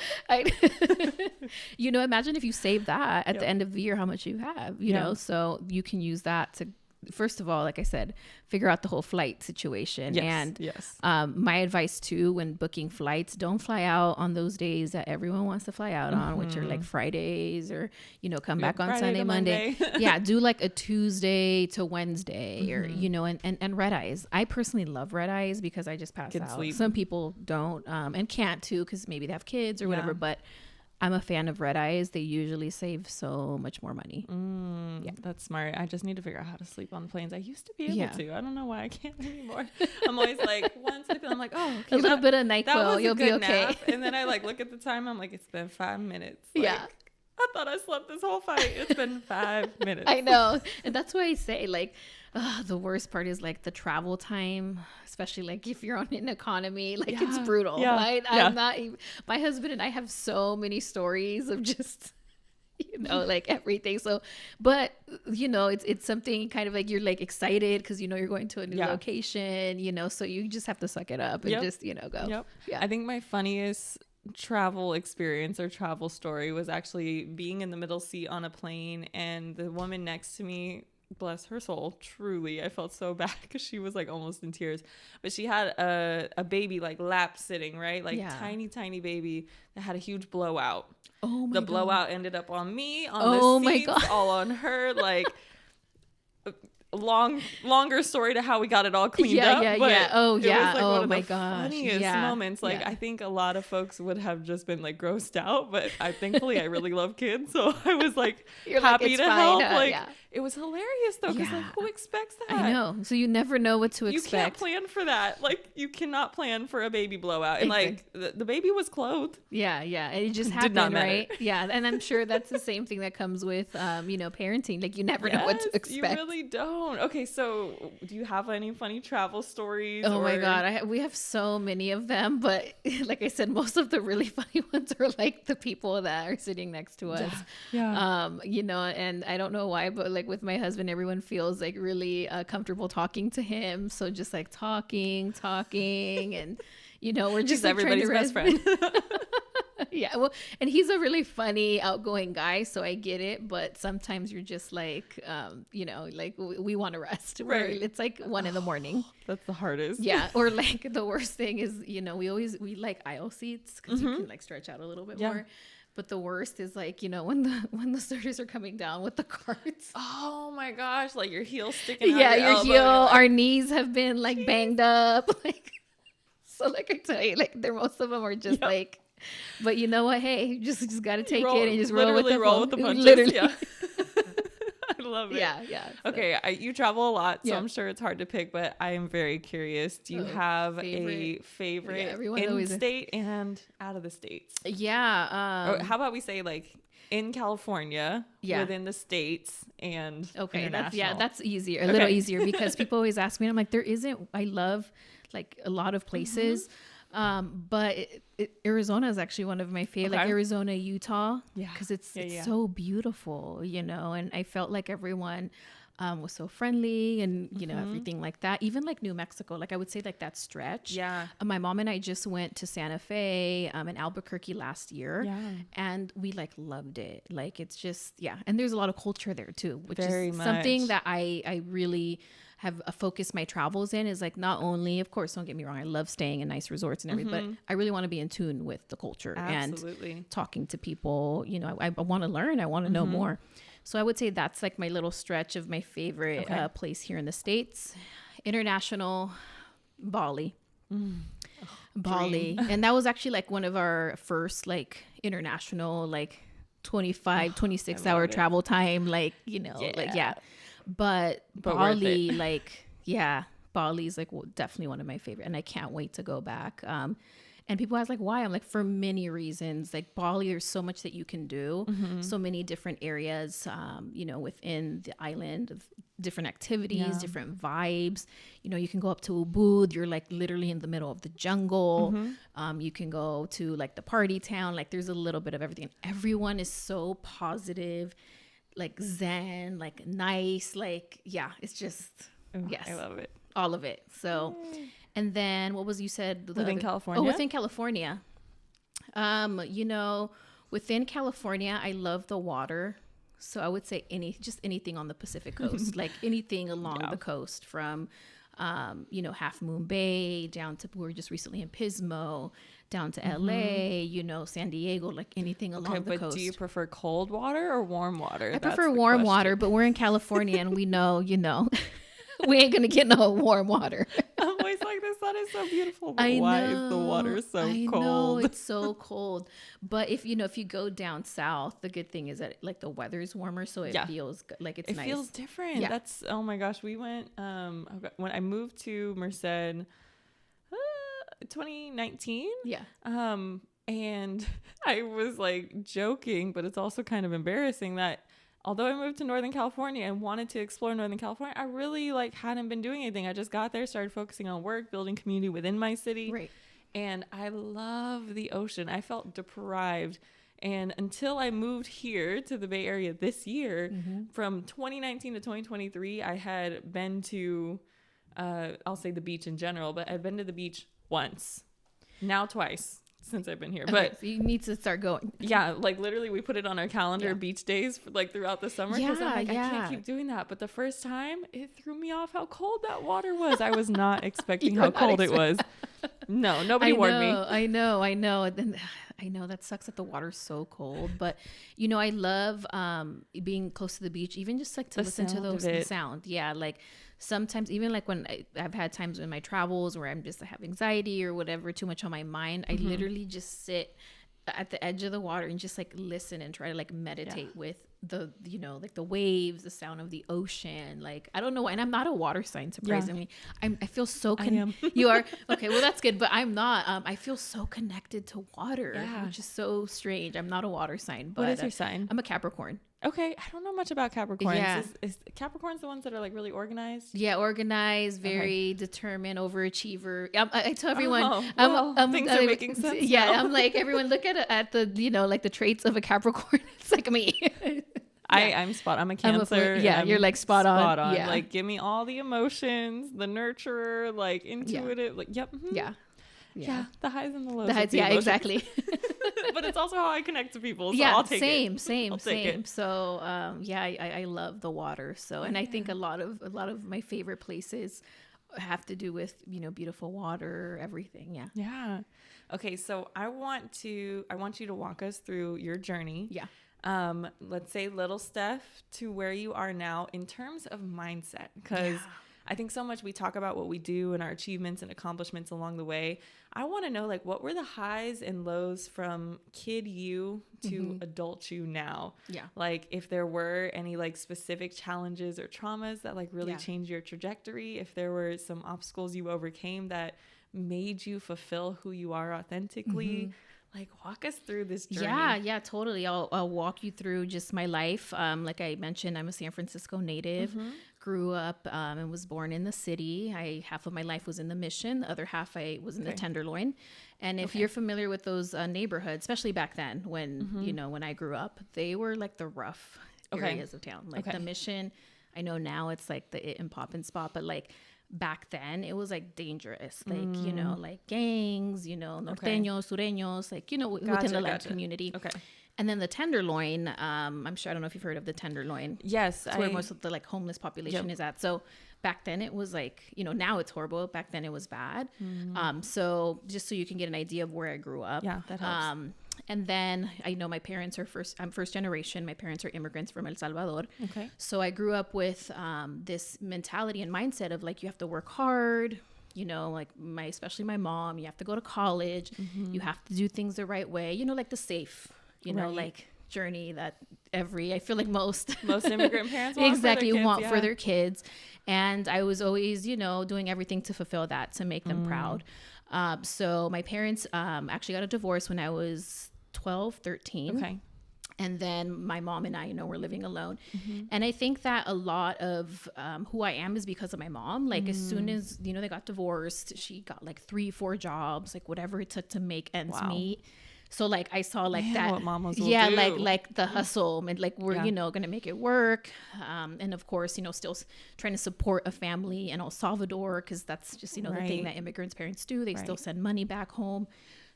Imagine if you save that at the end of the year, how much you have, so you can use that to, first of all, like I said, figure out the whole flight situation. My advice too, when booking flights, don't fly out on those days that everyone wants to fly out on, which are like Fridays or, come back on Sunday, Monday. Do like a Tuesday to Wednesday or, and red eyes. I personally love red eyes because I just pass out. Sleep. Some people don't and can't too because maybe they have kids or whatever, but I'm a fan of red eyes. They usually save so much more money. That's smart. I just need to figure out how to sleep on planes. I used to be able to. I don't know why I can't anymore. I'm always like, one second, I'm like, oh, okay, a little bit of NyQuil, you'll be okay. Nap. And then I like look at the time. I'm like, it's been 5 minutes. Like, I thought I slept this whole fight. It's been 5 minutes. I know. And that's why I say, like, the worst part is like the travel time, especially like if you're on an economy, like it's brutal. Right? I'm not even, my husband and I have so many stories of just, like everything. So, but it's something kind of like you're like excited because you're going to a new location, so you just have to suck it up and just go. Yeah. I think my funniest travel experience or travel story was actually being in the middle seat on a plane, and the woman next to me, bless her soul, truly, I felt so bad because she was like almost in tears, but she had a baby like lap sitting, right, like tiny baby that had a huge blowout. Oh my God. Blowout ended up on me, on the seats, all on her, like longer story to how we got it all cleaned up. But it was like one of the funniest moments. Like I think a lot of folks would have just been like grossed out, but thankfully I really love kids, so I was like happy to help. It was hilarious though, because like who expects that? I know. So you never know what to expect. You can't plan for that. Like you cannot plan for a baby blowout. And like the baby was clothed. Yeah. It just happened, right? Yeah. And I'm sure that's the same thing that comes with parenting. Like you never know what to expect. You really don't. Okay, so do you have any funny travel stories? Oh my God. We have so many of them, but like I said, most of the really funny ones are like the people that are sitting next to us. Yeah. And I don't know why, but like with my husband, everyone feels like really comfortable talking to him. So just like talking and we're just like everybody's best friend. Yeah, well, and he's a really funny, outgoing guy, so I get it. But sometimes you're just like, like we want to rest. Right? It's like 1 a.m. That's the hardest. Yeah, or like the worst thing is, we like aisle seats because you can like stretch out a little bit more. But the worst is like, when the surgeries are coming down with the carts. Oh my gosh, like your heel sticking out. Yeah, your heel. Our knees have been like banged up. Like, so like I tell you, like most of them are just like. But you know what? Hey, you just got to take it and just roll with the punches. Literally. Yeah. I love it. Yeah. So. Okay, you travel a lot, so I'm sure it's hard to pick, but I am very curious. Do you have a favorite in state and out of the States? Yeah. Or how about we say like in California, within the States, and international? That's easier, a little easier, because people always ask me, and I'm like, I love like a lot of places. But Arizona is actually one of my favorite, like Arizona, Utah, because it's so beautiful, and I felt like everyone was so friendly and, everything like that. Even like New Mexico, like I would say like that stretch. Yeah. My mom and I just went to Santa Fe and Albuquerque last year, and we like loved it. Like it's just, and there's a lot of culture there too, which is something that I really have focused my travels in, is like, not only, of course, don't get me wrong, I love staying in nice resorts and everything, but I really want to be in tune with the culture and talking to people. I want to learn, I want to know more. So I would say that's like my little stretch of my favorite place here in the States. International, Bali. Bali. And that was actually like one of our first like international, like 26 hour travel time, like, But Bali, like, Bali's like definitely one of my favorite, and I can't wait to go back. And people ask like, why? I'm like, for many reasons. Like Bali, there's so much that you can do, so many different areas, within the island, of different activities, different vibes. You can go up to Ubud. You're like literally in the middle of the jungle. You can go to like the party town. Like there's a little bit of everything. Everyone is so positive, like zen, like nice, like, it's just, I love it. All of it. So, and then what was, you said? Within California? Oh, within California. Within California, I love the water. So I would say anything on the Pacific coast, like anything along the coast from, Half Moon Bay down to, we were just recently in Pismo, down to LA, San Diego, like anything along the coast. Do you prefer cold water or warm water? I prefer warm water, but we're in California and we know, we ain't gonna get no warm water. I'm always like, the sun is so beautiful, but why is the water so cold? I know, it's so cold. But if you go down south, the good thing is that like the weather is warmer, so it feels like it's nice. It feels different. Yeah. That's, oh my gosh, we went when I moved to Merced 2019. And I was like joking, but it's also kind of embarrassing that although I moved to Northern California and wanted to explore Northern California, I really like hadn't been doing anything. I just got there, started focusing on work, building community within my city. Right. And I love the ocean. I felt deprived. And until I moved here to the Bay Area this year, from 2019 to 2023, I had been to, I'll say the beach in general, but I've been to the beach once, now twice since I've been here. Okay, but so you need to start going. yeah, like literally we put it on our calendar, beach days for like throughout the summer, because I'm like, I can't keep doing that. But the first time it threw me off how cold that water was. I was not expecting how cold it was. No, nobody warned me. I know. Then I know that sucks that the water's so cold, but you know, I love being close to the beach, even just like to listen to the sound. Yeah, like sometimes even like when I've had times in my travels where I'm just have anxiety or whatever, too much on my mind, I literally just sit at the edge of the water and just like listen and try to like meditate with the, you know, like the waves, the sound of the ocean. Like, I don't know why. And I'm not a water sign, surprisingly. I feel so, you are. Okay. Well, that's good. But I'm not, I feel so connected to water, which is so strange. I'm not a water sign, but what is your sign? I'm a Capricorn. Okay. I don't know much about Capricorns. Yeah. Is Capricorns the ones that are like really organized? Yeah. Organized, very determined, overachiever. I tell everyone, things are making sense. Yeah. Now. I'm like, everyone look at the, you know, like the traits of a Capricorn. It's like me. I'm spot. I'm a Cancer. You're like spot on. Yeah. Like, give me all the emotions, the nurturer, like intuitive, like, yep. Mm-hmm. Yeah. The highs and the lows. Exactly. But it's also how I connect to people. So I'll take it. Same. So, I love the water. So, and I think a lot of my favorite places have to do with, you know, beautiful water, everything. Yeah. Yeah. Okay. So I want you to walk us through your journey. Yeah. Let's say little Steph to where you are now in terms of mindset, because I think so much we talk about what we do and our achievements and accomplishments along the way. I want to know, like, what were the highs and lows from kid you to adult you now? Yeah. Like, if there were any like specific challenges or traumas that like really changed your trajectory, if there were some obstacles you overcame that made you fulfill who you are authentically. Like, walk us through this journey. Yeah, totally. I'll walk you through just my life. Like I mentioned, I'm a San Francisco native, grew up and was born in the city. Half of my life was in the Mission. The other half I was in the Tenderloin. And if you're familiar with those neighborhoods, especially back then when, you know, when I grew up, they were like the rough areas of town. Like the Mission, I know now it's like the it and poppin' spot, but like back then it was like dangerous, like you know, like gangs, you know, norteños, sureños, like, you know, within the Latin community. And then the Tenderloin, I'm sure, I don't know if you've heard of the Tenderloin. Yes, it's where most of the like homeless population is at. So back then it was like, you know, now it's horrible. Back then it was bad. So just so you can get an idea of where I grew up. Yeah, that helps. And then I know my parents are I'm first generation. My parents are immigrants from El Salvador. Okay. So I grew up with this mentality and mindset of like, you have to work hard, you know, like especially my mom, you have to go to college, you have to do things the right way, you know, like the safe, you know, like journey that I feel like most immigrant parents want for their kids. And I was always, you know, doing everything to fulfill that, to make them proud. So my parents actually got a divorce when I was 12, 13. Okay. And then my mom and I, you know, were living alone. And I think that a lot of who I am is because of my mom. Like as soon as, you know, they got divorced, she got like 3-4 jobs, like whatever it took to make ends meet. So like I saw like that, what mamas will do. like the hustle and like we're you know gonna make it work, and of course, you know, still trying to support a family in El Salvador, because that's just, you know, the thing that immigrants' parents do. They still send money back home.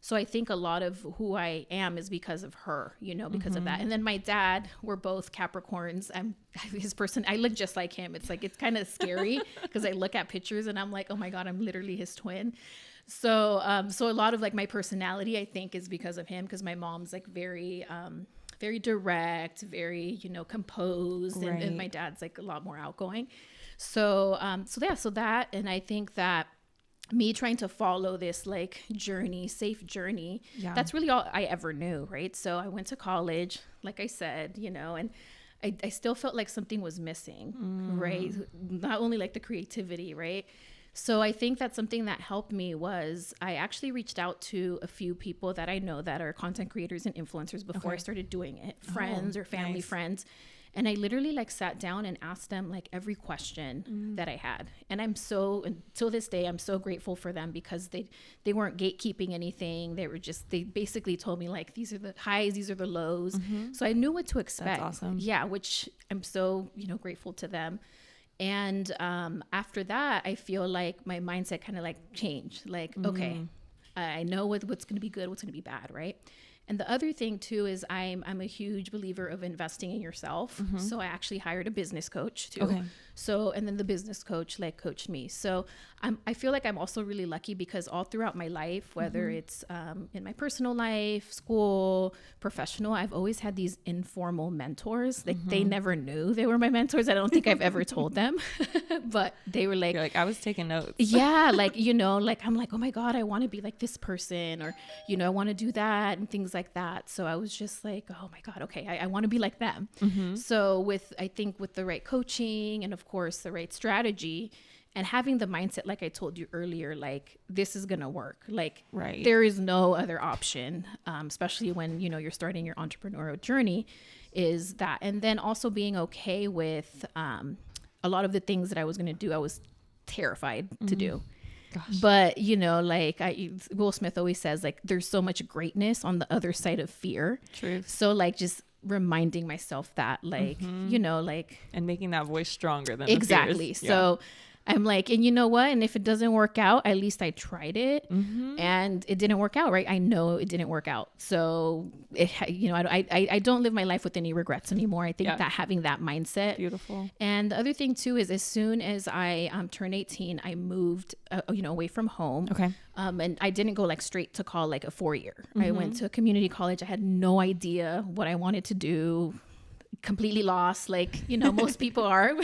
So I think a lot of who I am is because of her, you know, because of that. And then my dad, we're both Capricorns. I look just like him. It's like, it's kind of scary because I look at pictures and I'm like, oh my God, I'm literally his twin. So, so a lot of like my personality, I think, is because of him, because my mom's like very direct, very, you know, composed, and my dad's like a lot more outgoing. So, so that, and I think that me trying to follow this like safe journey, that's really all I ever knew. Right. So I went to college, like I said, you know, and I still felt like something was missing. Right. Not only like the creativity, right. So I think that something that helped me was I actually reached out to a few people that I know that are content creators and influencers before I started doing it, friends or family friends. And I literally like sat down and asked them like every question that I had. And until this day, I'm so grateful for them because they weren't gatekeeping anything. They basically told me like, these are the highs, these are the lows. So I knew what to expect. That's awesome. Yeah. Which I'm so, grateful to them. And after that, I feel like my mindset kind of like changed. Like, okay, I know what's going to be good, what's going to be bad, right? And the other thing too is I'm a huge believer of investing in yourself. So I actually hired a business coach too. Okay. So, and then the business coach like coached me. So I feel like I'm also really lucky because all throughout my life, whether it's in my personal life, school, professional, I've always had these informal mentors. Like they never knew they were my mentors. I don't think I've ever told them, but they were like, You're like, I was taking notes. yeah, like, like I'm like, oh my God, I want to be like this person, or, I want to do that and things like that. So I was just like, oh my God, okay, I want to be like them. So I think with the right coaching and of course the right strategy and having the mindset, like I told you earlier, like this is going to work. Like there is no other option, especially when, you're starting your entrepreneurial journey, is that. And then also being okay with a lot of the things that I was going to do, I was terrified to do. Gosh. But, like Will Smith always says, like, there's so much greatness on the other side of fear. True. So like just reminding myself that, like, like. And making that voice stronger than exactly. The fears. So I'm like, and you know what? And if it doesn't work out, at least I tried it and it didn't work out, right? I know it didn't work out. So, I don't live my life with any regrets anymore. I think that having that mindset. Beautiful. And the other thing too, is as soon as I turned 18, I moved, away from home. Okay. And I didn't go like straight to call like a 4-year. I went to a community college. I had no idea what I wanted to do. Completely lost, like, most people are.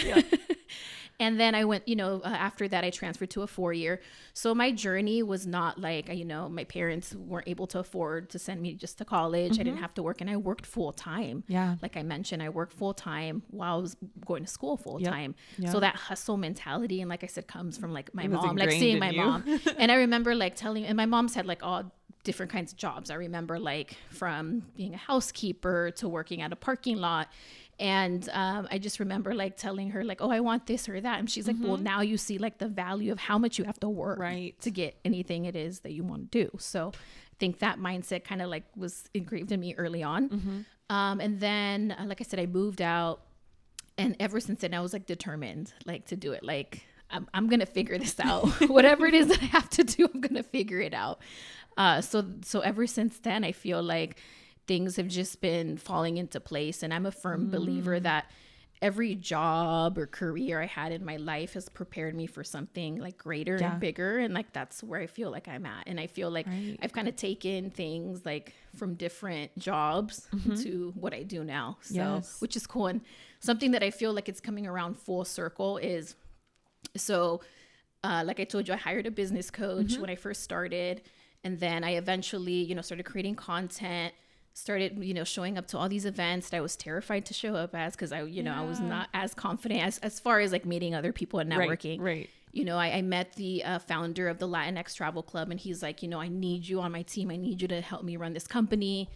And then I went, after that, I transferred to a 4-year. So my journey was not like, my parents weren't able to afford to send me just to college. I didn't have to work, and I worked full time. Yeah. Like I mentioned, I worked full time while I was going to school full time. Yep. So that hustle mentality, and like I said, comes from like my mom, like seeing my mom. And I remember like and my mom's had like all different kinds of jobs. I remember like from being a housekeeper to working at a parking lot. And I just remember like telling her like, oh, I want this or that. And she's like, well, now you see like the value of how much you have to work to get anything it is that you want to do. So I think that mindset kind of like was engraved in me early on. And then, like I said, I moved out. And ever since then, I was like determined like to do it. Like, I'm going to figure this out. Whatever it is that I have to do, I'm going to figure it out. So ever since then, I feel like things have just been falling into place. And I'm a firm believer that every job or career I had in my life has prepared me for something like greater and bigger. And like, that's where I feel like I'm at. And I feel like I've kind of taken things like from different jobs to what I do now. So, which is cool. And something that I feel like it's coming around full circle is, like I told you, I hired a business coach when I first started. And then I eventually, started creating content, started, showing up to all these events that I was terrified to show up as, because I was not as confident as far as like meeting other people and networking. Right. I met the founder of the Latinx Travel Club, and he's like, I need you on my team. I need you to help me run this company.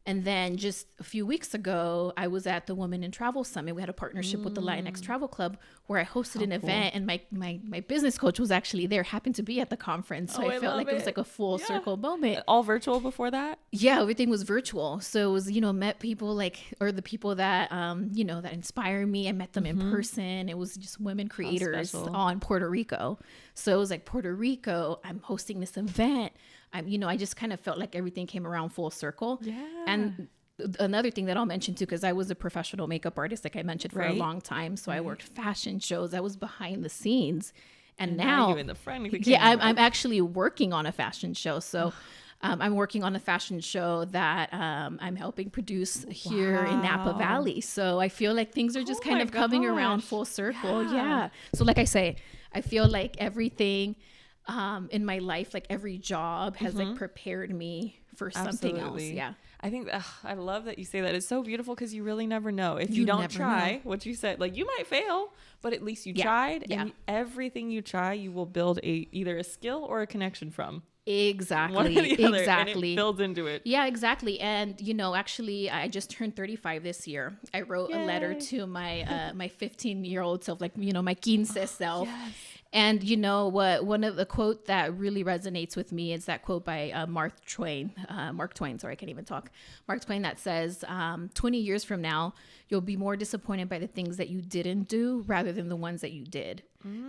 And then just a few weeks ago, I was at the Women in Travel Summit. We had a partnership with the Latinx Travel Club where I hosted an event, and my business coach was actually there, happened to be at the conference. So I felt like it was like a full circle moment. All virtual before that? Yeah, everything was virtual. So it was, met people or the people that, that inspire me. I met them in person. It was just women creators all in Puerto Rico. So it was like Puerto Rico, I'm hosting this event. I just kind of felt like everything came around full circle. Yeah. And another thing that I'll mention too, because I was a professional makeup artist, like I mentioned, for a long time. So I worked fashion shows. I was behind the scenes. And now you're in the front. I'm actually working on a fashion show. So I'm working on a fashion show that I'm helping produce here in Napa Valley. So I feel like things are just kind of coming around full circle. Yeah. So like I say, I feel like everything in my life, like every job has like prepared me for something else. Yeah. I think I love that you say that. It's so beautiful because you really never know. If you don't try what you said, like you might fail, but at least you tried. And everything you try, you will build either a skill or a connection from. Exactly. One or the other, exactly. And it builds into it. Yeah, exactly. And actually, I just turned 35 this year. I wrote a letter to my my 15-year-old self, like my 15 self. Yes. And one of the quote that really resonates with me is that quote by Mark Twain. Sorry, I can't even talk. Mark Twain, that says, 20 years from now, you'll be more disappointed by the things that you didn't do rather than the ones that you did.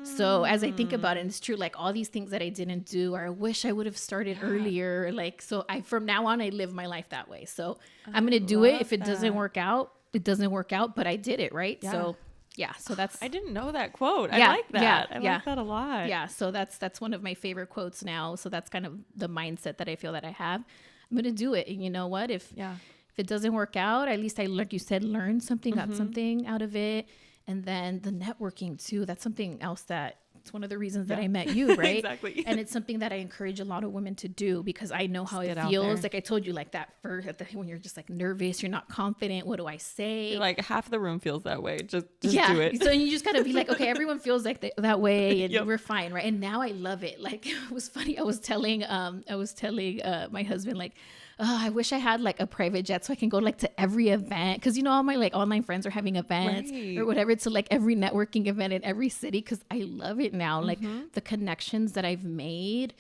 So as I think about it, it's true, like all these things that I didn't do, or I wish I would have started earlier. Like, so from now on, I live my life that way. So I'm going to do it. If it doesn't work out, it doesn't work out, but I did it. Right. Yeah. So yeah, so that's. I didn't know that quote. I like that. I like that a lot. Yeah, so that's one of my favorite quotes now. So that's kind of the mindset that I feel that I have. I'm gonna do it, and you know what? If it doesn't work out, at least I, like you said, learned something, got something out of it, and then the networking too. That's something else that. It's one of the reasons that I met you, right? Exactly. And it's something that I encourage a lot of women to do because I know how it feels. Like I told you, like that first, when you're just like nervous, you're not confident. What do I say? You're like half the room feels that way. Just do it. So you just gotta be like, okay, everyone feels like that way, and we're fine, right? And now I love it. Like it was funny. I was telling my husband, like, oh, I wish I had like a private jet so I can go like to every event. Cause all my like online friends are having events or whatever. To like every networking event in every city. Cause I love it now. Like the connections that I've made,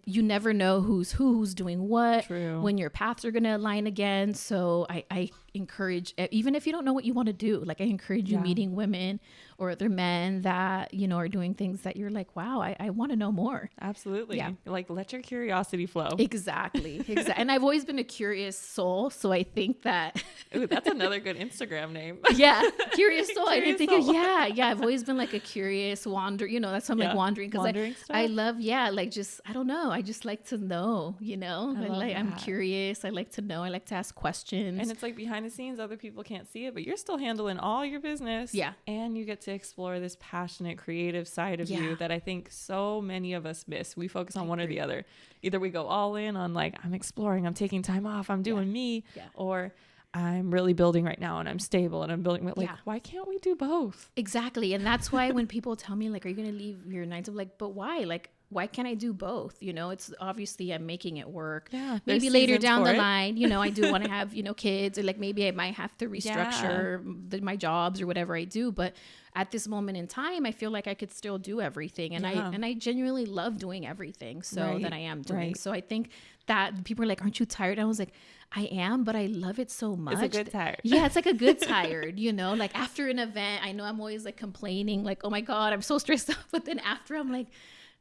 you never know who's doing what, when your paths are going to align again. So I encourage, even if you don't know what you want to do, like I encourage you meeting women or other men that, are doing things that you're like, wow, I want to know more. Absolutely. Yeah. Like let your curiosity flow. Exactly. And I've always been a curious soul. So I think that. Ooh, that's another good Instagram name. Yeah. Curious soul. I didn't think of, yeah. I've always been like a curious wander, that's why I'm like wandering. Cause I love, like just, I don't know. I just like to know, I'm curious. I like to know. I like to ask questions. And it's like behind the scenes, other people can't see it, but you're still handling all your business. Yeah. And you get to explore this passionate, creative side of you that I think so many of us miss. We focus on one or the other. Either we go all in on like, I'm exploring, I'm taking time off, I'm doing me, or I'm really building right now and I'm stable and I'm building. Like, why can't we do both? Exactly. And that's why when people tell me like, are you going to leave your 9 to 5? Like, but why? Like, why can't I do both? It's obviously I'm making it work. Yeah, maybe later down the line, I do want to have, kids, or like maybe I might have to restructure my jobs or whatever I do. But at this moment in time, I feel like I could still do everything. And I genuinely love doing everything. So that I am doing. So I think that people are like, aren't you tired? I was like, I am, but I love it so much. It's a good tired. Yeah, it's like a good tired, like after an event, I know I'm always like complaining, like, oh my God, I'm so stressed out. But then after I'm like,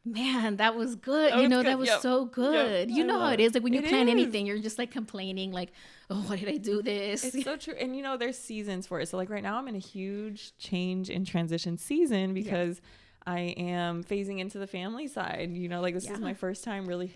man, that was good. That was so good. You know how it is. Like when you plan anything, you're just like complaining, like, oh, why did I do this? It's so true. And there's seasons for it. So like right now I'm in a huge change and transition season because I am phasing into the family side. Like this is my first time really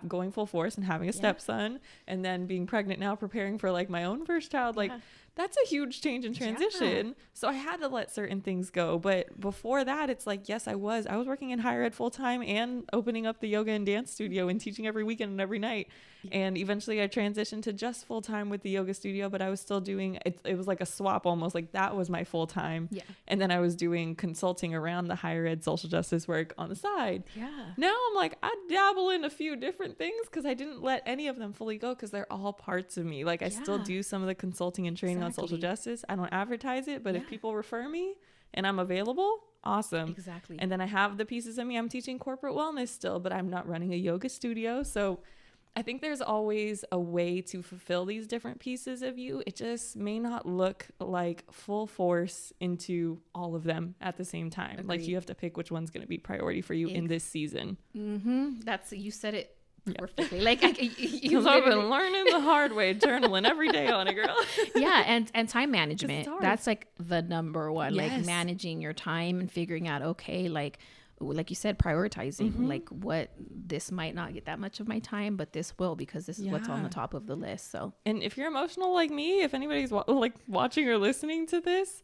going full force and having a stepson, and then being pregnant now, preparing for like my own first child. Like that's a huge change and transition. Yeah. So I had to let certain things go. But before that, it's like, yes, I was working in higher ed full time and opening up the yoga and dance studio and teaching every weekend and every night. And eventually I transitioned to just full time with the yoga studio, but I was still doing it. It was like a swap almost, like that was my full time. Yeah. And then I was doing consulting around the higher ed social justice work on the side. Yeah. Now I'm like, I dabble in a few different things because I didn't let any of them fully go because they're all parts of me. Like I still do some of the consulting and training on social justice. I don't advertise it, but if people refer me and I'm available, awesome. Exactly. And then I have the pieces of me. I'm teaching corporate wellness still, but I'm not running a yoga studio. So I think there's always a way to fulfill these different pieces of you. It just may not look like full force into all of them at the same time. Agreed. Like you have to pick which one's going to be priority for you in this season. You said it perfectly. Like because I've been learning the hard way, journaling every day on it, girl. And time management. That's like the number one. Yes. Like managing your time and figuring out, okay, like you said, prioritizing, like what this might not get that much of my time, but this will, because this is what's on the top of the list. So, and if you're emotional like me, if anybody's like watching or listening to this,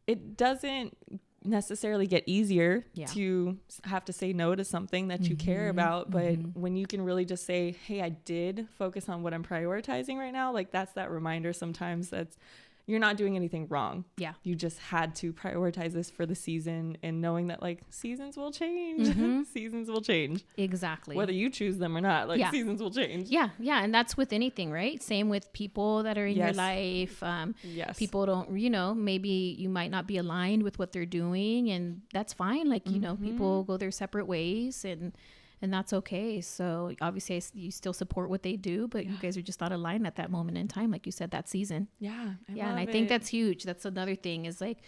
it doesn't necessarily get easier Yeah. to have to say no to something that you care about. But when you can really just say, hey, I did focus on what I'm prioritizing right now, like that's that reminder sometimes that's you're not doing anything wrong. Yeah. You just had to prioritize this for the season, and knowing that like seasons will change. Seasons will change. Exactly. Whether you choose them or not, like seasons will change. Yeah. Yeah. And that's with anything, right? Same with people that are in your Yes. life. Yes. People don't, you know, maybe you might not be aligned with what they're doing, and that's fine. Like, you know, people go their separate ways, and that's okay. So obviously you still support what they do, but you guys are just not aligned at that moment in time. Like you said, that season. Yeah. And I think that's huge. That's another thing is like,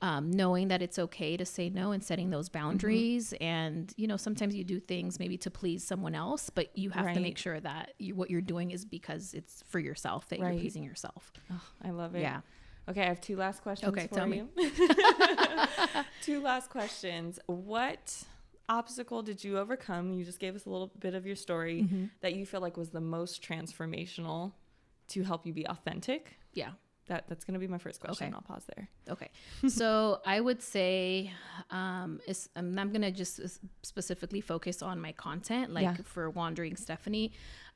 knowing that it's okay to say no and setting those boundaries. And, you know, sometimes you do things maybe to please someone else, but you have to make sure that what you're doing is because it's for yourself, that you're pleasing yourself. Oh, I love it. Yeah. Okay. I have 2 last questions for tell you. 2 last questions. What obstacle did you overcome? You just gave us a little bit of your story that you feel like was the most transformational to help you be authentic. Yeah. That's going to be my first question. Okay. I'll pause there. Okay. So I would say, I'm going to just specifically focus on my content, like for Wandering Stefany.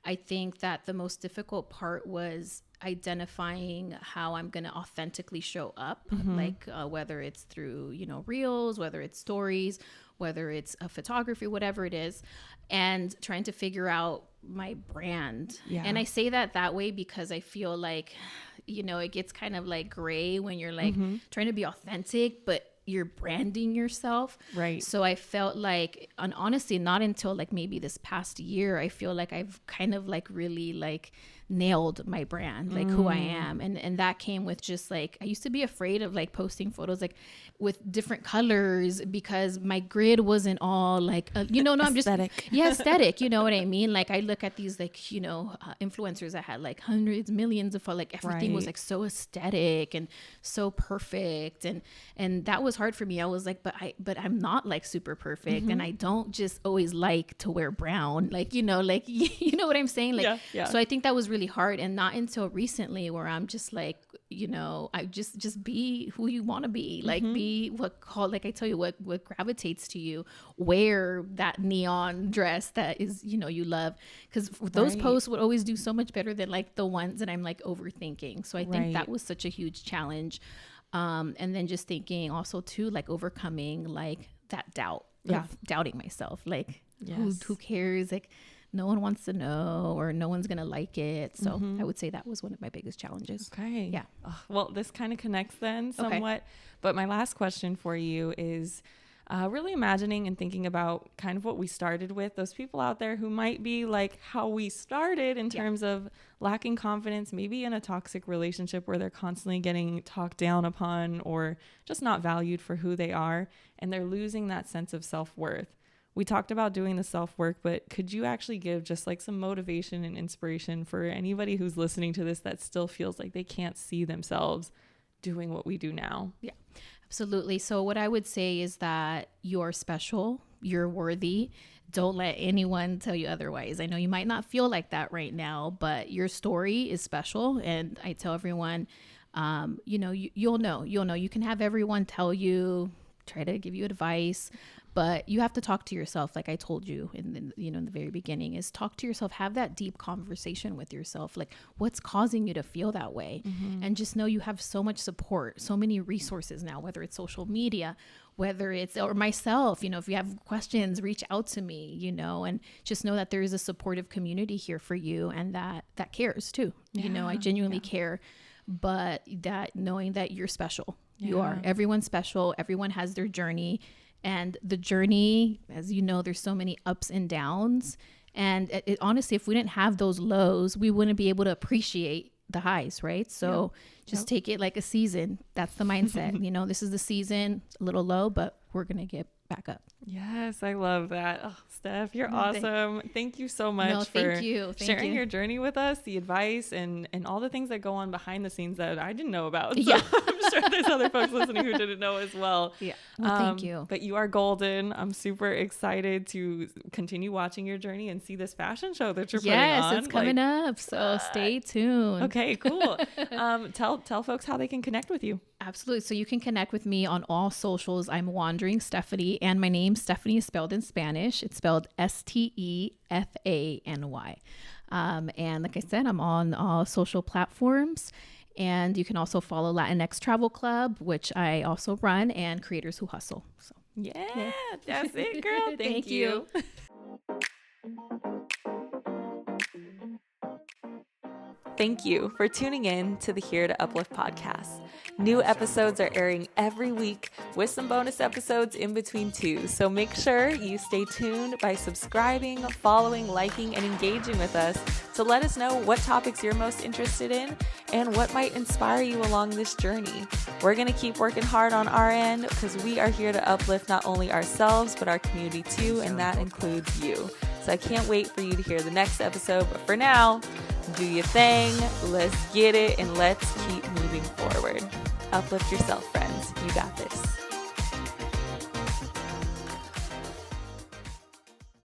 I think that the most difficult part was identifying how I'm going to authentically show up, like whether it's through, you know, reels, whether it's stories, whether it's a photography, whatever it is, and trying to figure out my brand. Yeah. And I say that way because I feel like, you know, it gets kind of like gray when you're like trying to be authentic, but you're branding yourself. Right. So I felt like, and honestly, not until like maybe this past year, I feel like I've kind of like really like nailed my brand, like who I am. And that came with just like, I used to be afraid of like posting photos like with different colors because my grid wasn't all like, you know, no, I'm just, aesthetic. You know what I mean? Like I look at these like, you know, influencers that had like hundreds, millions of, like everything was like so aesthetic and so perfect. And that was hard for me. I was like, but I'm not like super perfect. And I don't just always like to wear brown, like, you know, like, you know what I'm saying? Like, so I think that was really hard, and not until recently where I'm just like, you know, I just be who you want to be, like be like I tell you what gravitates to you, wear that neon dress that is, you know, you love, because those posts would always do so much better than like the ones that I'm like overthinking. So I think that was such a huge challenge. And then just thinking also too, like overcoming like that doubt of doubting myself, like who cares, like no one wants to know, or no one's gonna like it. So I would say that was one of my biggest challenges. Okay. Yeah. Well, this kind of connects then somewhat, but my last question for you is really imagining and thinking about kind of what we started with, those people out there who might be like how we started in terms of lacking confidence, maybe in a toxic relationship where they're constantly getting talked down upon or just not valued for who they are, and they're losing that sense of self-worth. We talked about doing the self-work, but could you actually give just like some motivation and inspiration for anybody who's listening to this that still feels like they can't see themselves doing what we do now? Yeah, absolutely. So what I would say is that you're special, you're worthy. Don't let anyone tell you otherwise. I know you might not feel like that right now, but your story is special. And I tell everyone, you know, you'll know, you can have everyone tell you, try to give you advice, but you have to talk to yourself. Like I told you in the very beginning, is talk to yourself, have that deep conversation with yourself. Like what's causing you to feel that way? And just know you have so much support, so many resources now, whether it's social media, whether it's, or myself, you know, if you have questions, reach out to me, you know, and just know that there is a supportive community here for you, and that cares too. You know, I genuinely care, but that knowing that you're special, you are, everyone's special. Everyone has their journey. And the journey, as you know, there's so many ups and downs. And honestly, if we didn't have those lows, we wouldn't be able to appreciate the highs, right? So just take it like a season. That's the mindset. You know, this is the season, a little low, but we're going to get back up. Yes, I love that. Oh, Steph, you're awesome. Thank you so much for sharing your journey with us, the advice, and all the things that go on behind the scenes that I didn't know about. So I'm sure there's other folks listening who didn't know as well. Yeah. Well, thank you. But you are golden. I'm super excited to continue watching your journey and see this fashion show that you're putting on. Yes, it's coming up. So stay tuned. Okay, cool. Tell folks how they can connect with you. Absolutely. So you can connect with me on all socials. I'm Wandering Stefany, and my name, Stefany, is spelled in Spanish. It's spelled Stefany. And like I said, I'm on all social platforms. And you can also follow Latinx Travel Club, which I also run, and Creators Who Hustle. So yeah. That's it, girl. Thank you. Thank you for tuning in to the Here to Uplift podcast. New episodes are airing every week with some bonus episodes in between too. So make sure you stay tuned by subscribing, following, liking, and engaging with us to let us know what topics you're most interested in and what might inspire you along this journey. We're going to keep working hard on our end because we are here to uplift not only ourselves, but our community too, and that includes you. So I can't wait for you to hear the next episode. But for now, do your thing, let's get it, and let's keep moving forward. Uplift yourself, friends. You got this.